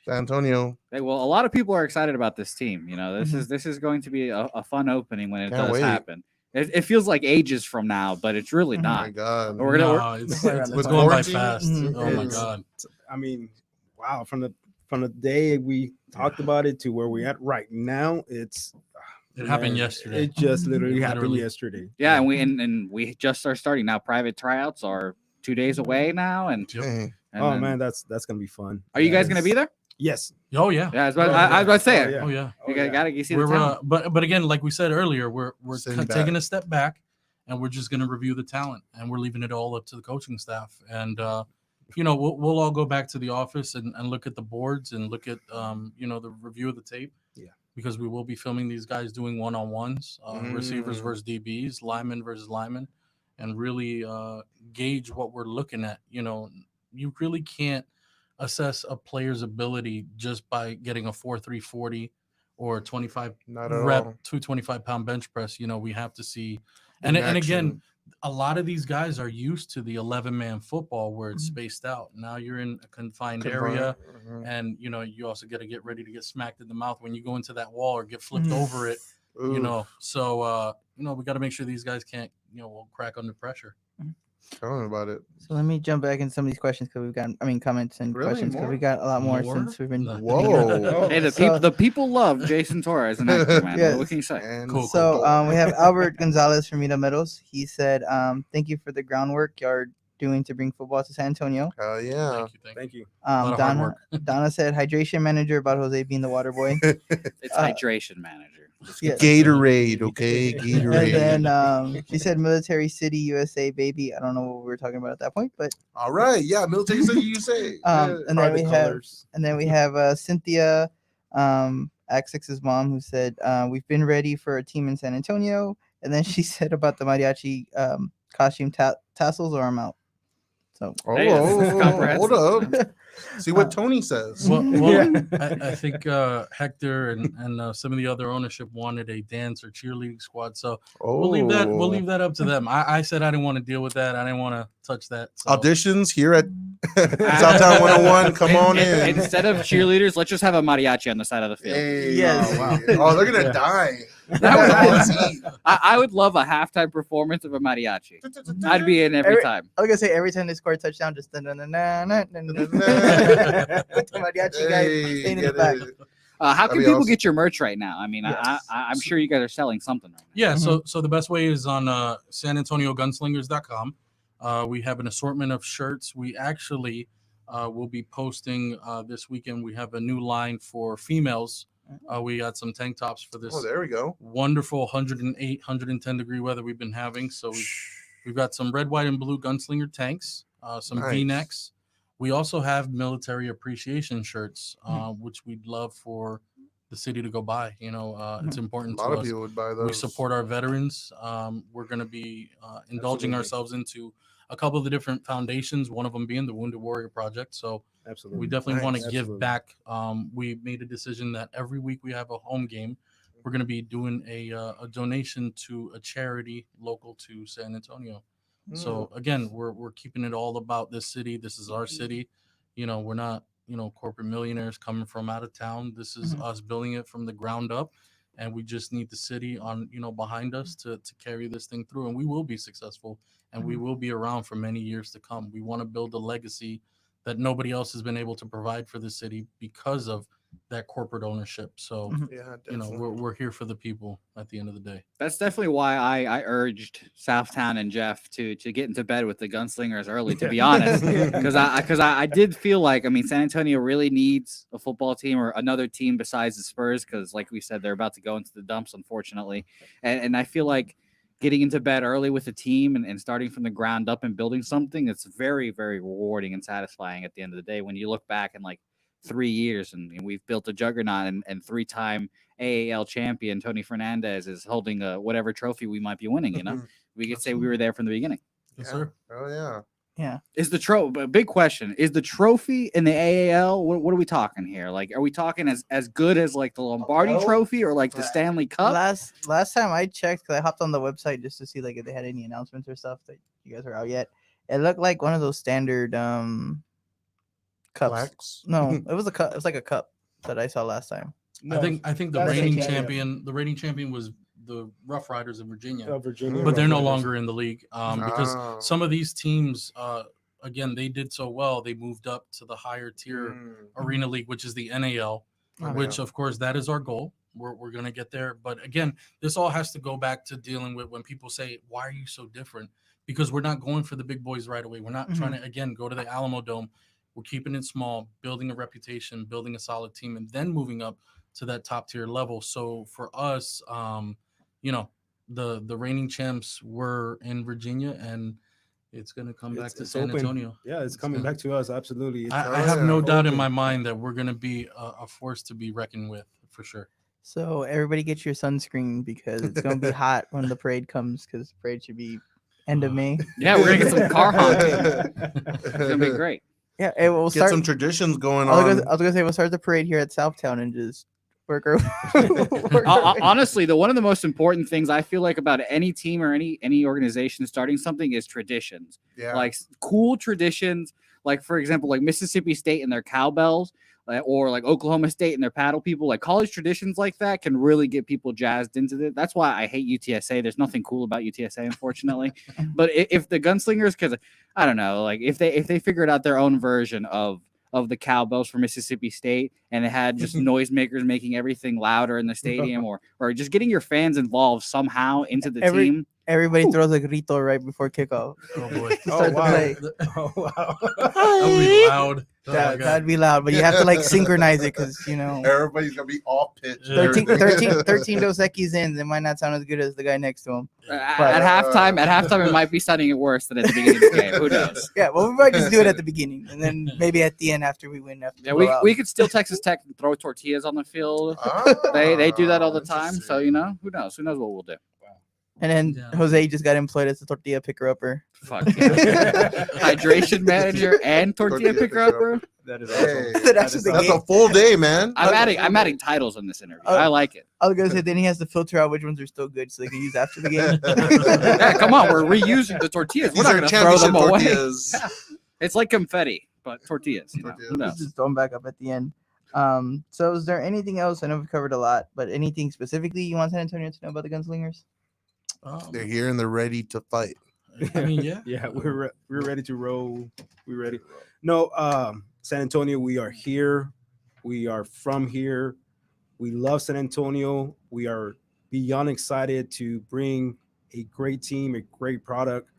San Antonio. Well, a lot of people are excited about this team. Mm-hmm. This is going to be a fun opening when it Can't does wait. happen. It feels like ages from now, but it's really Mhm. Oh my not. God. We're gonna. No, it's Right around the going corner. by Quarantine? fast. Mhm. Oh my It's- god. I mean, wow, from the day we talked about it to where we're at right now, it happened yesterday. It just literally happened Literally. yesterday. Yeah, and we just are starting now. Private tryouts are 2 days away now, and, Yep. Dang. and Oh then- man, that's gonna be fun. are you guys gonna be there? Yes. Oh yeah. Yeah, I was about to say Oh, it. yeah. Oh yeah. You gotta see the We're talent. but again, like we said earlier, we're Sitting back. taking a step back, and we're just going to review the talent, and we're leaving it all up to the coaching staff. And we'll all go back to the office and look at the boards and look at the review of the tape. Yeah. Because we will be filming these guys doing one-on-ones, receivers Mm. versus DBs, linemen versus linemen, and really gauge what we're looking at. You really can't assess a player's ability just by getting a 4.3 40 or 25 Not at rep all. 225-pound bench press. We have to see, In and again, action. a lot of these guys are used to the 11-man football where it's Mhm. spaced out. Now you're in a confined Confirm. area, Mhm. and you also got to get ready to get smacked in the mouth when you go into that wall or get flipped Mhm. over it. Ooh, So we got to make sure these guys can't will crack under pressure. tell me about it. So let me jump back in some of these questions because we've got, comments and Really? questions because More? we got a lot more, More? since we've been. No. Whoa. Hey, So- the people love Jason Torres and Hector, man. Yes. What can you say? And Cool. So we have Albert Gonzalez from Mira Meadows. He said, "Thank you for the groundwork you're doing to bring football to San Antonio." Hell yeah. Thank you. Thank you. lot of hard Donna work. Donna said, "Hydration manager about Jose being the water boy." It's Uh, hydration manager. Yeah. Gatorade, okay? Gatorade. And then she said, "Military City, USA, baby." I don't know what we were talking about at that point, but All right. Yeah, military city, you say. and then Private we have colors. Cynthia, X6's mom, who said, "We've been ready for a team in San Antonio." And then she said about the mariachi costume tassels, or I'm out. So Oh, Hey, oh, it's oh, comprehensive. hold up. See what Tony says. Well, Yeah. I think Hector and some of the other ownership wanted a dance or cheerleading squad, so we'll leave that Oh. up to them. I said I didn't want to deal with that. I didn't want to touch that. So. Auditions here at Southtown 101, come on in. Instead of cheerleaders, let's just have a mariachi on the side of the field. Hey, Yes. wow. Oh, they're gonna Yeah. die. That I would love a halftime performance of a mariachi. I'd be in every time. I was gonna say every time they score a touchdown, just with the mariachi guy Hey, staying in the get back. it. How That'd can be people awesome. get your merch right now? I mean, Yes. I'm sure you guys are selling something right now. Yeah, so the best way is on SanAntonioGunslingers.com. We have an assortment of shirts. We actually will be posting this weekend. We have a new line for females. We got some tank tops for this Oh, there we go. wonderful 108, 110 degree weather we've been having. So we've got some red, white, and blue gunslinger tanks, some Nice. V-necks. We also have military appreciation shirts, which we'd love for the city to go buy. You know, it's A important to lot of us. people would buy those. We support our veterans. We're going to be indulging Absolutely. ourselves into a couple of the different foundations, one of them being the Wounded Warrior Project. So Absolutely. we definitely want to Nice. give Absolutely. back. We made a decision that every week we have a home game, we're going to be doing a donation to a charity local to San Antonio. So again, we're keeping it all about this city. This is our city. You know, we're not, corporate millionaires coming from out of town. This is us building it from the ground up. And we just need the city on, behind us to carry this thing through. And we will be successful and we will be around for many years to come. We want to build a legacy that nobody else has been able to provide for the city because of that corporate ownership. So, Yeah, definitely. we're here for the people at the end of the day. That's definitely why I urged Southtown and Jeff to get into bed with the Gunslingers early, to be honest, because I did feel like, I mean, San Antonio really needs a football team or another team besides the Spurs, because like we said, they're about to go into the dumps, unfortunately, and I feel like getting into bed early with a team and starting from the ground up and building something, it's very, very rewarding and satisfying at the end of the day when you look back and like 3 years and we've built a juggernaut and 3-time AAL champion Tony Fernandez is holding whatever trophy we might be winning. We could say we were there from the beginning. Yes, Yeah. sir. Oh yeah. Yeah. Is the trophy a big question? Is the trophy in the AAL? What are we talking here? Like, are we talking as good as like the Lombardi Trophy or like the Stanley Cup? Last time I checked, because I hopped on the website just to see like if they had any announcements or stuff that you guys are out yet. It looked like one of those standard cups. Blacks. No, it was a cup. It was like a cup that I saw last time. I think the that's reigning the champion. The reigning champion was the Rough Riders of Virginia, Virginia, but they're no Rough Riders. longer in the league because Ah. some of these teams, again, they did so well. They moved up to the higher tier Arena League, which is the NAL, which of course that is our goal. We're going to get there. But again, this all has to go back to dealing with when people say, why are you so different? Because we're not going for the big boys right away. We're not trying to, again, go to the Alamo Dome. We're keeping it small, building a reputation, building a solid team, and then moving up to that top tier level. So for us, the reigning champs were in Virginia, and it's going to come back to It's San open. Antonio. Yeah, it's coming back to us. Absolutely. I have no yeah, doubt in open. my mind that we're going to be a force to be reckoned with for sure. So everybody get your sunscreen because it's gonna be hot when the parade comes. Because the parade should be end of May. Yeah, we're gonna get some car honking. It's gonna be great. Yeah, it will Get start. some traditions going I on. was gonna say we'll start the parade here at Southtown and just work our. work our way. Honestly, one of the most important things I feel like about any team or any organization starting something is traditions. Yeah. Like cool traditions. Like for example, like Mississippi State and their cowbells, or like Oklahoma State and their paddle people. Like college traditions like that can really get people jazzed into it. That's why I hate UTSA. There's nothing cool about UTSA, unfortunately. But if the Gunslingers, because I don't know, like if they figured out their own version of the cowbells for Mississippi State and it had just noisemakers making everything louder in the stadium, or just getting your fans involved somehow into the team. Everybody throws a grito right before kickoff. Oh boy. To start the play. Oh, wow. That would be loud. Oh, my God. That'd be loud, but you have to like synchronize it because Everybody's gonna be off pitch. Yeah. 13 Dos Equis in, they might not sound as good as the guy next to him. At halftime, it might be sounding worse than at the beginning of the game. Who knows? Yeah, well, we might just do it at the beginning, and then maybe at the end after we win. Yeah, we could steal Texas Tech and throw tortillas on the field. They do that all the time. So who knows? Who knows what we'll do? And then Yeah. Jose just got employed as a tortilla picker upper. Fuck. Hydration manager and tortilla picker upper. That is Hey, awesome. That's just the That's game. a full day, man. I'm adding titles in this interview. I like it. I was gonna say then he has to filter out which ones are still good so they can use after the game. Yeah, come on, we're reusing the tortillas. We're These not are gonna throw them championship away. tortillas. It's like confetti, but tortillas. Tortillas. Who knows? Just throw them back up at the end. So is there anything else? I know we've covered a lot, but anything specifically you want San Antonio to know about the Gunslingers? They're here and they're ready to fight. I mean, yeah. Yeah, we're ready to roll. We're ready. No, San Antonio, we are here. We are from here. We love San Antonio. We are beyond excited to bring a great team, a great product.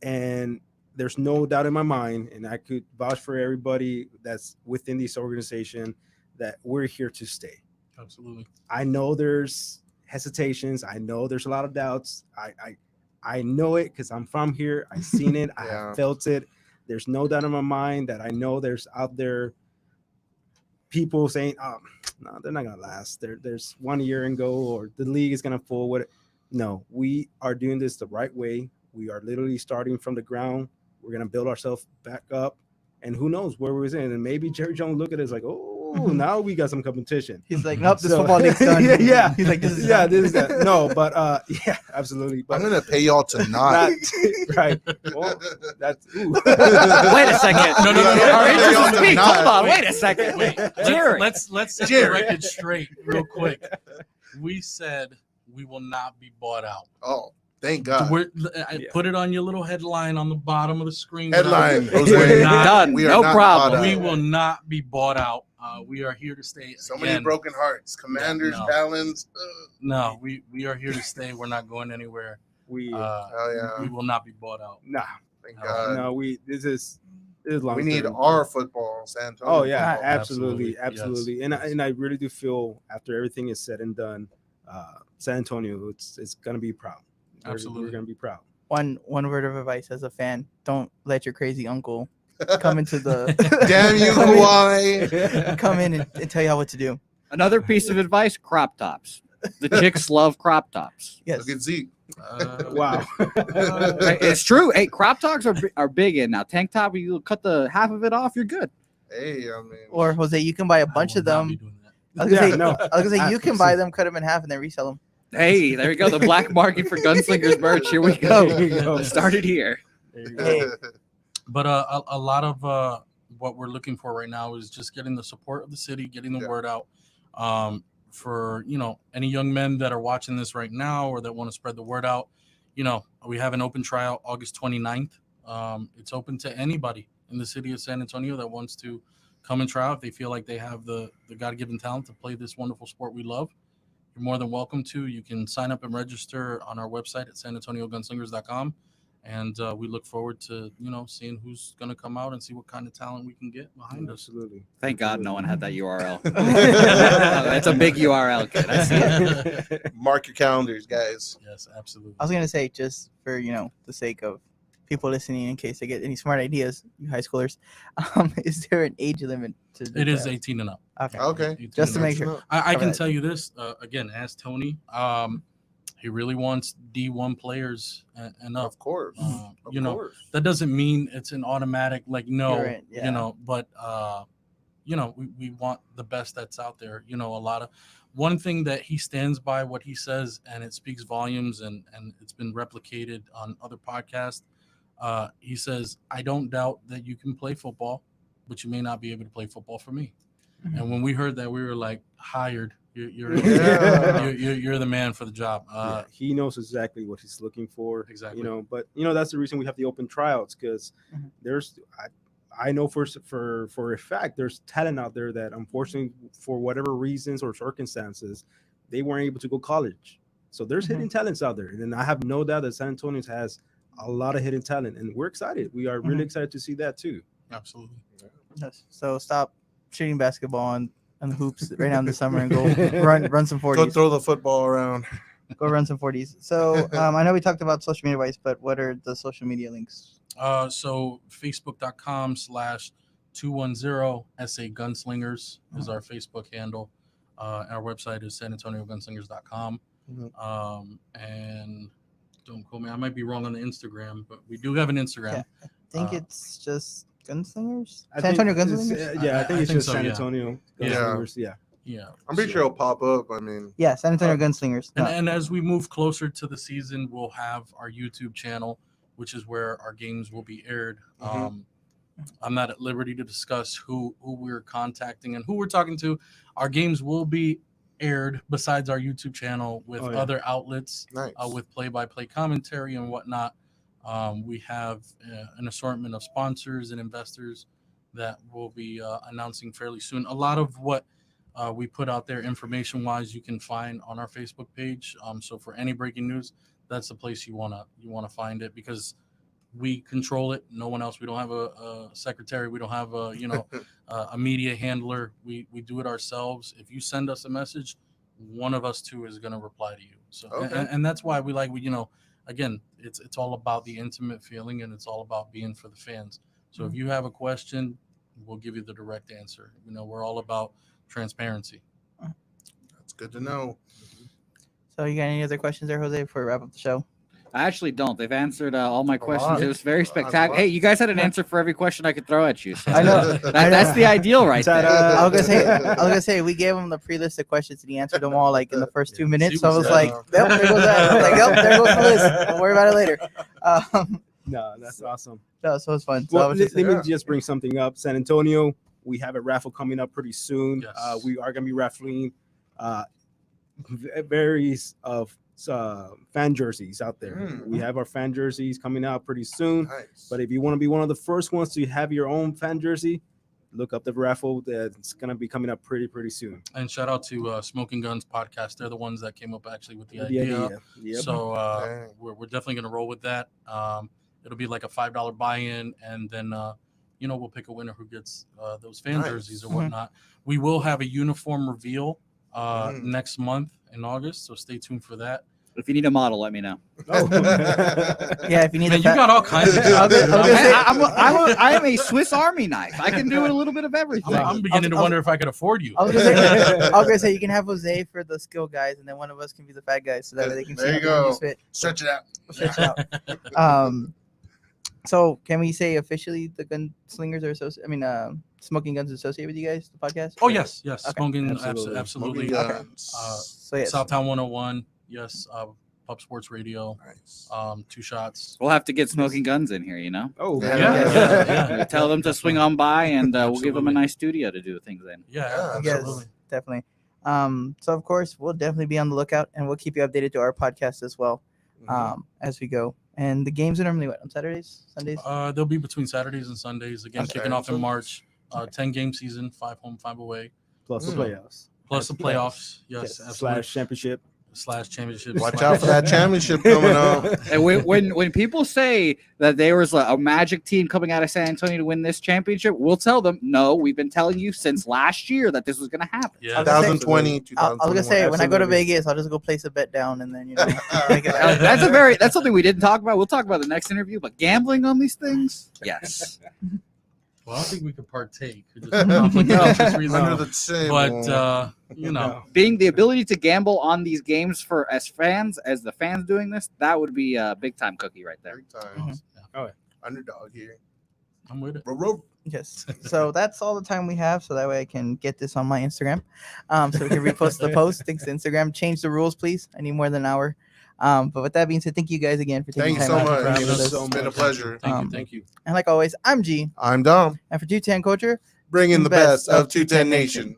And there's no doubt in my mind, and I could vouch for everybody that's within this organization, that we're here to stay. Absolutely. I know there's hesitations. I know there's a lot of doubts. I know it because I'm from here. I've seen it. I Yeah. have felt it. There's no doubt in my mind that I know there's out there people saying, "Oh, no, they're not gonna last. There's 1 year and go, or the league is gonna fall." What? No, we are doing this the right way. We are literally starting from the ground. We're gonna build ourselves back up, and who knows where we're in. And maybe Jerry Jones look at it as like, "Oh, now we got some competition." He's like, nope, this So- football league's done. Yeah. He's like, this is Yeah, done. this is that. No, but yeah, absolutely. But I'm gonna pay y'all tonight. not right. Well, that's ooh. Wait a second. No. Our Yeah, interest yeah, is peaked. yeah. Hold on. Wait a second. Wait, Jerry. let's set the Jerry. record straight real quick. We said we will not be bought out. Oh, thank God. I Yeah. put it on your little headline on the bottom of the screen. Headline. We're Jose. not- Done. We are No not problem. bought out. We will not be bought out. We are here to stay. So many Again, broken hearts. Commanders, No. Talons. No, we are here to stay. We're not going anywhere. We Hell yeah. We will not be bought out. nah, Thank No. God. no, this is long. We need term. our football, San Antonio. Oh yeah, football. absolutely, Absolutely, absolutely. yes, And yes. I really do feel after everything is said and done, San Antonio, it's gonna be proud. Absolutely. we're gonna be proud. One word of advice as a fan: don't let your crazy uncle come into the Damn you, Come in. Hawaii. come in and tell y'all what to do. Another piece of advice: crop tops. The chicks love crop tops. Yes. Look at Zeke. Wow. It's true. Hey, crop tops are big in now. Tank top, you cut the half of it off, you're good. Hey, I mean. Or Jose, you can buy a bunch of them. I was gonna Yeah, say, no. I was gonna say you can buy them, cut them in half, and then resell them. Hey, there you go. The black market for Gunslingers merch. Here we go. There you go. Started here. There you go. Hey. But a lot of what we're looking for right now is just getting the support of the city, getting the Yeah. word out. For any young men that are watching this right now or that want to spread the word out, we have an open tryout August 29th. It's open to anybody in the city of San Antonio that wants to come and try out. If they feel like they have the God-given talent to play this wonderful sport we love, you're more than welcome to. You can sign up and register on our website at sanantoniogunslingers.com. And we look forward to, seeing who's going to come out and see what kind of talent we can get behind us. Absolutely. Thank God no one had that URL. That's a big URL, kid. I see it. Mark your calendars, guys. Yes, absolutely. I was gonna say, just for the sake of people listening, in case they get any smart ideas, you high schoolers, is there an age limit to the It is draft? 18 and up. Okay. Okay. 18 Just to and up. make sure. I can Alright. tell you this, again, ask Tony. He really wants D1 players and up. Of course. Of Of course. That doesn't mean it's an automatic no, You're right, yeah. but we want the best that's out there. One thing that he stands by what he says, and it speaks volumes, and it's been replicated on other podcasts. He says, I don't doubt that you can play football, but you may not be able to play football for me. Mhm. And when we heard that, we were like, hired. You're Yeah. you're the man for the job. Yeah, he knows exactly what he's looking for. Exactly. But that's the reason we have the open tryouts, because Mhm. there's I know for a fact there's talent out there that unfortunately for whatever reasons or circumstances they weren't able to go college. So there's hidden talents out there, and I have no doubt that San Antonio has a lot of hidden talent, and we're excited. We are really excited to see that too. Absolutely. Yes. So stop shooting basketball on the hoops right now in the summer and go run some Go 40s. throw the football around. Go run some 40s. So I know we talked about social media wise, but what are the social media links? So facebook.com/210SA Gunslingers is our Facebook handle. Our website is sanantoniogunslingers.com. And don't quote me, I might be wrong on the Instagram, but we do have an Instagram. Yeah. I think it's just Gunslingers. I San think Antonio it's- Gunslingers. Yeah, I I think it's think just so, San yeah. Antonio. Yeah. Gunslingers, yeah. Yeah. I'm pretty sure it'll pop up. I mean, Yeah, San Antonio Gunslingers. No. And as we move closer to the season, we'll have our YouTube channel, which is where our games will be aired. Mhm. I'm not at liberty to discuss who we're contacting and who we're talking to. Our games will be aired besides our YouTube channel with other outlets, Nice. with play-by-play commentary and whatnot. We have an assortment of sponsors and investors that we'll be announcing fairly soon. A lot of what we put out there information-wise, you can find on our Facebook page. So for any breaking news, that's the place you wanna find it, because we control it. No one else. We don't have a secretary. We don't have a media handler. We do it ourselves. If you send us a message, one of us two is going to reply to you. So and that's why we again, it's all about the intimate feeling, and it's all about being for the fans. So if you have a question, we'll give you the direct answer. We're all about transparency. That's good to know. So you got any other questions there, Jose, before we wrap up the show? I actually don't. They've answered all my questions. lot. It was very A spectacular. lot. Hey, you guys had an answer for every question I could throw at you. So I know. that's the ideal right there. I was gonna say we gave him the pre-list of questions and he answered them all like in the first 2 minutes. So I was like, yep, there goes that. I was like, yep, there goes the list. Don't worry about it later. No, that's awesome. No, so it was fun. So Well, I was let just, me just bring something up. San Antonio, we have a raffle coming up pretty soon. Yes. We are going to be raffling varies of fan jerseys out there. We have our fan jerseys coming out pretty soon. Nice. But if you want to be one of the first ones to have your own fan jersey, look up the raffle. That's going to be coming up pretty soon. And shout out to Smoking Guns podcast. They're the ones that came up actually with the idea. Yep. So we're definitely going to roll with that. It'll be like a $5 buy-in, and then we'll pick a winner who gets those fan jerseys or whatnot. We will have a uniform reveal next month in August, so stay tuned for that. If you need a model, let me know. yeah, if you need Man, you got all kinds of I am a Swiss Army knife. I can do a little bit of everything. I'm beginning to wonder if I could afford you. I was gonna say you can have Jose for the skill guys, and then one of us can be the fat guys, so that way they can There see you how go. you fit. Stretch it out. Stretch it out. So can we say officially the Gunslingers are associated? I mean, Smoking Guns is associated with you guys, the podcast? Oh yes, Okay. Smoking, Absolutely. absolutely. Smoking Okay. Guns. So yes. Southtown 101, yes. Pub Sports Radio, Nice. Two shots. We'll have to get Smoking Guns in here, Oh, Yeah. Tell them to swing on by, and we'll give them a Absolutely. nice studio to do things in. Yeah, Yeah, absolutely. Yes, definitely. So of course we'll definitely be on the lookout, and we'll keep you updated to our podcast as well as we go. And the games are normally what, on Saturdays, Sundays? They'll be between Saturdays and Sundays. Again, Okay. kicking off in March. 10-game season, 5 home, 5 away, plus the playoffs. plus the playoffs. Yes, absolutely. / championship. Slash championship. Watch out for that championship coming up. And when people say that there was a magic team coming out of San Antonio to win this championship, we'll tell them, no, we've been telling you since last year that this was going to happen. Yeah. 2020, I was gonna say when I go to Absolutely. Vegas, I'll just go place a bet down, and then make it happen. That's something we didn't talk about. We'll talk about the next interview, but gambling on these things, yes. Well, I don't think we could partake. Just conflict of interest reasons. Under the table. But Being the ability to gamble on these games for as the fans doing this, that would be a big time cookie right there. Every time. Oh, yeah. Underdog here. I'm with it. Bro. Yes. So that's all the time we have. So that way I can get this on my Instagram. So we can repost the post. Thanks to Instagram. Change the rules, please. I need more than an hour. But with that being said, thank you guys again for taking Thank you time so out to much. be with us. It's been a pleasure. Thank you. And like always, I'm G. I'm Dom. And for 210 Culture, Bringing the best of 210 Nation.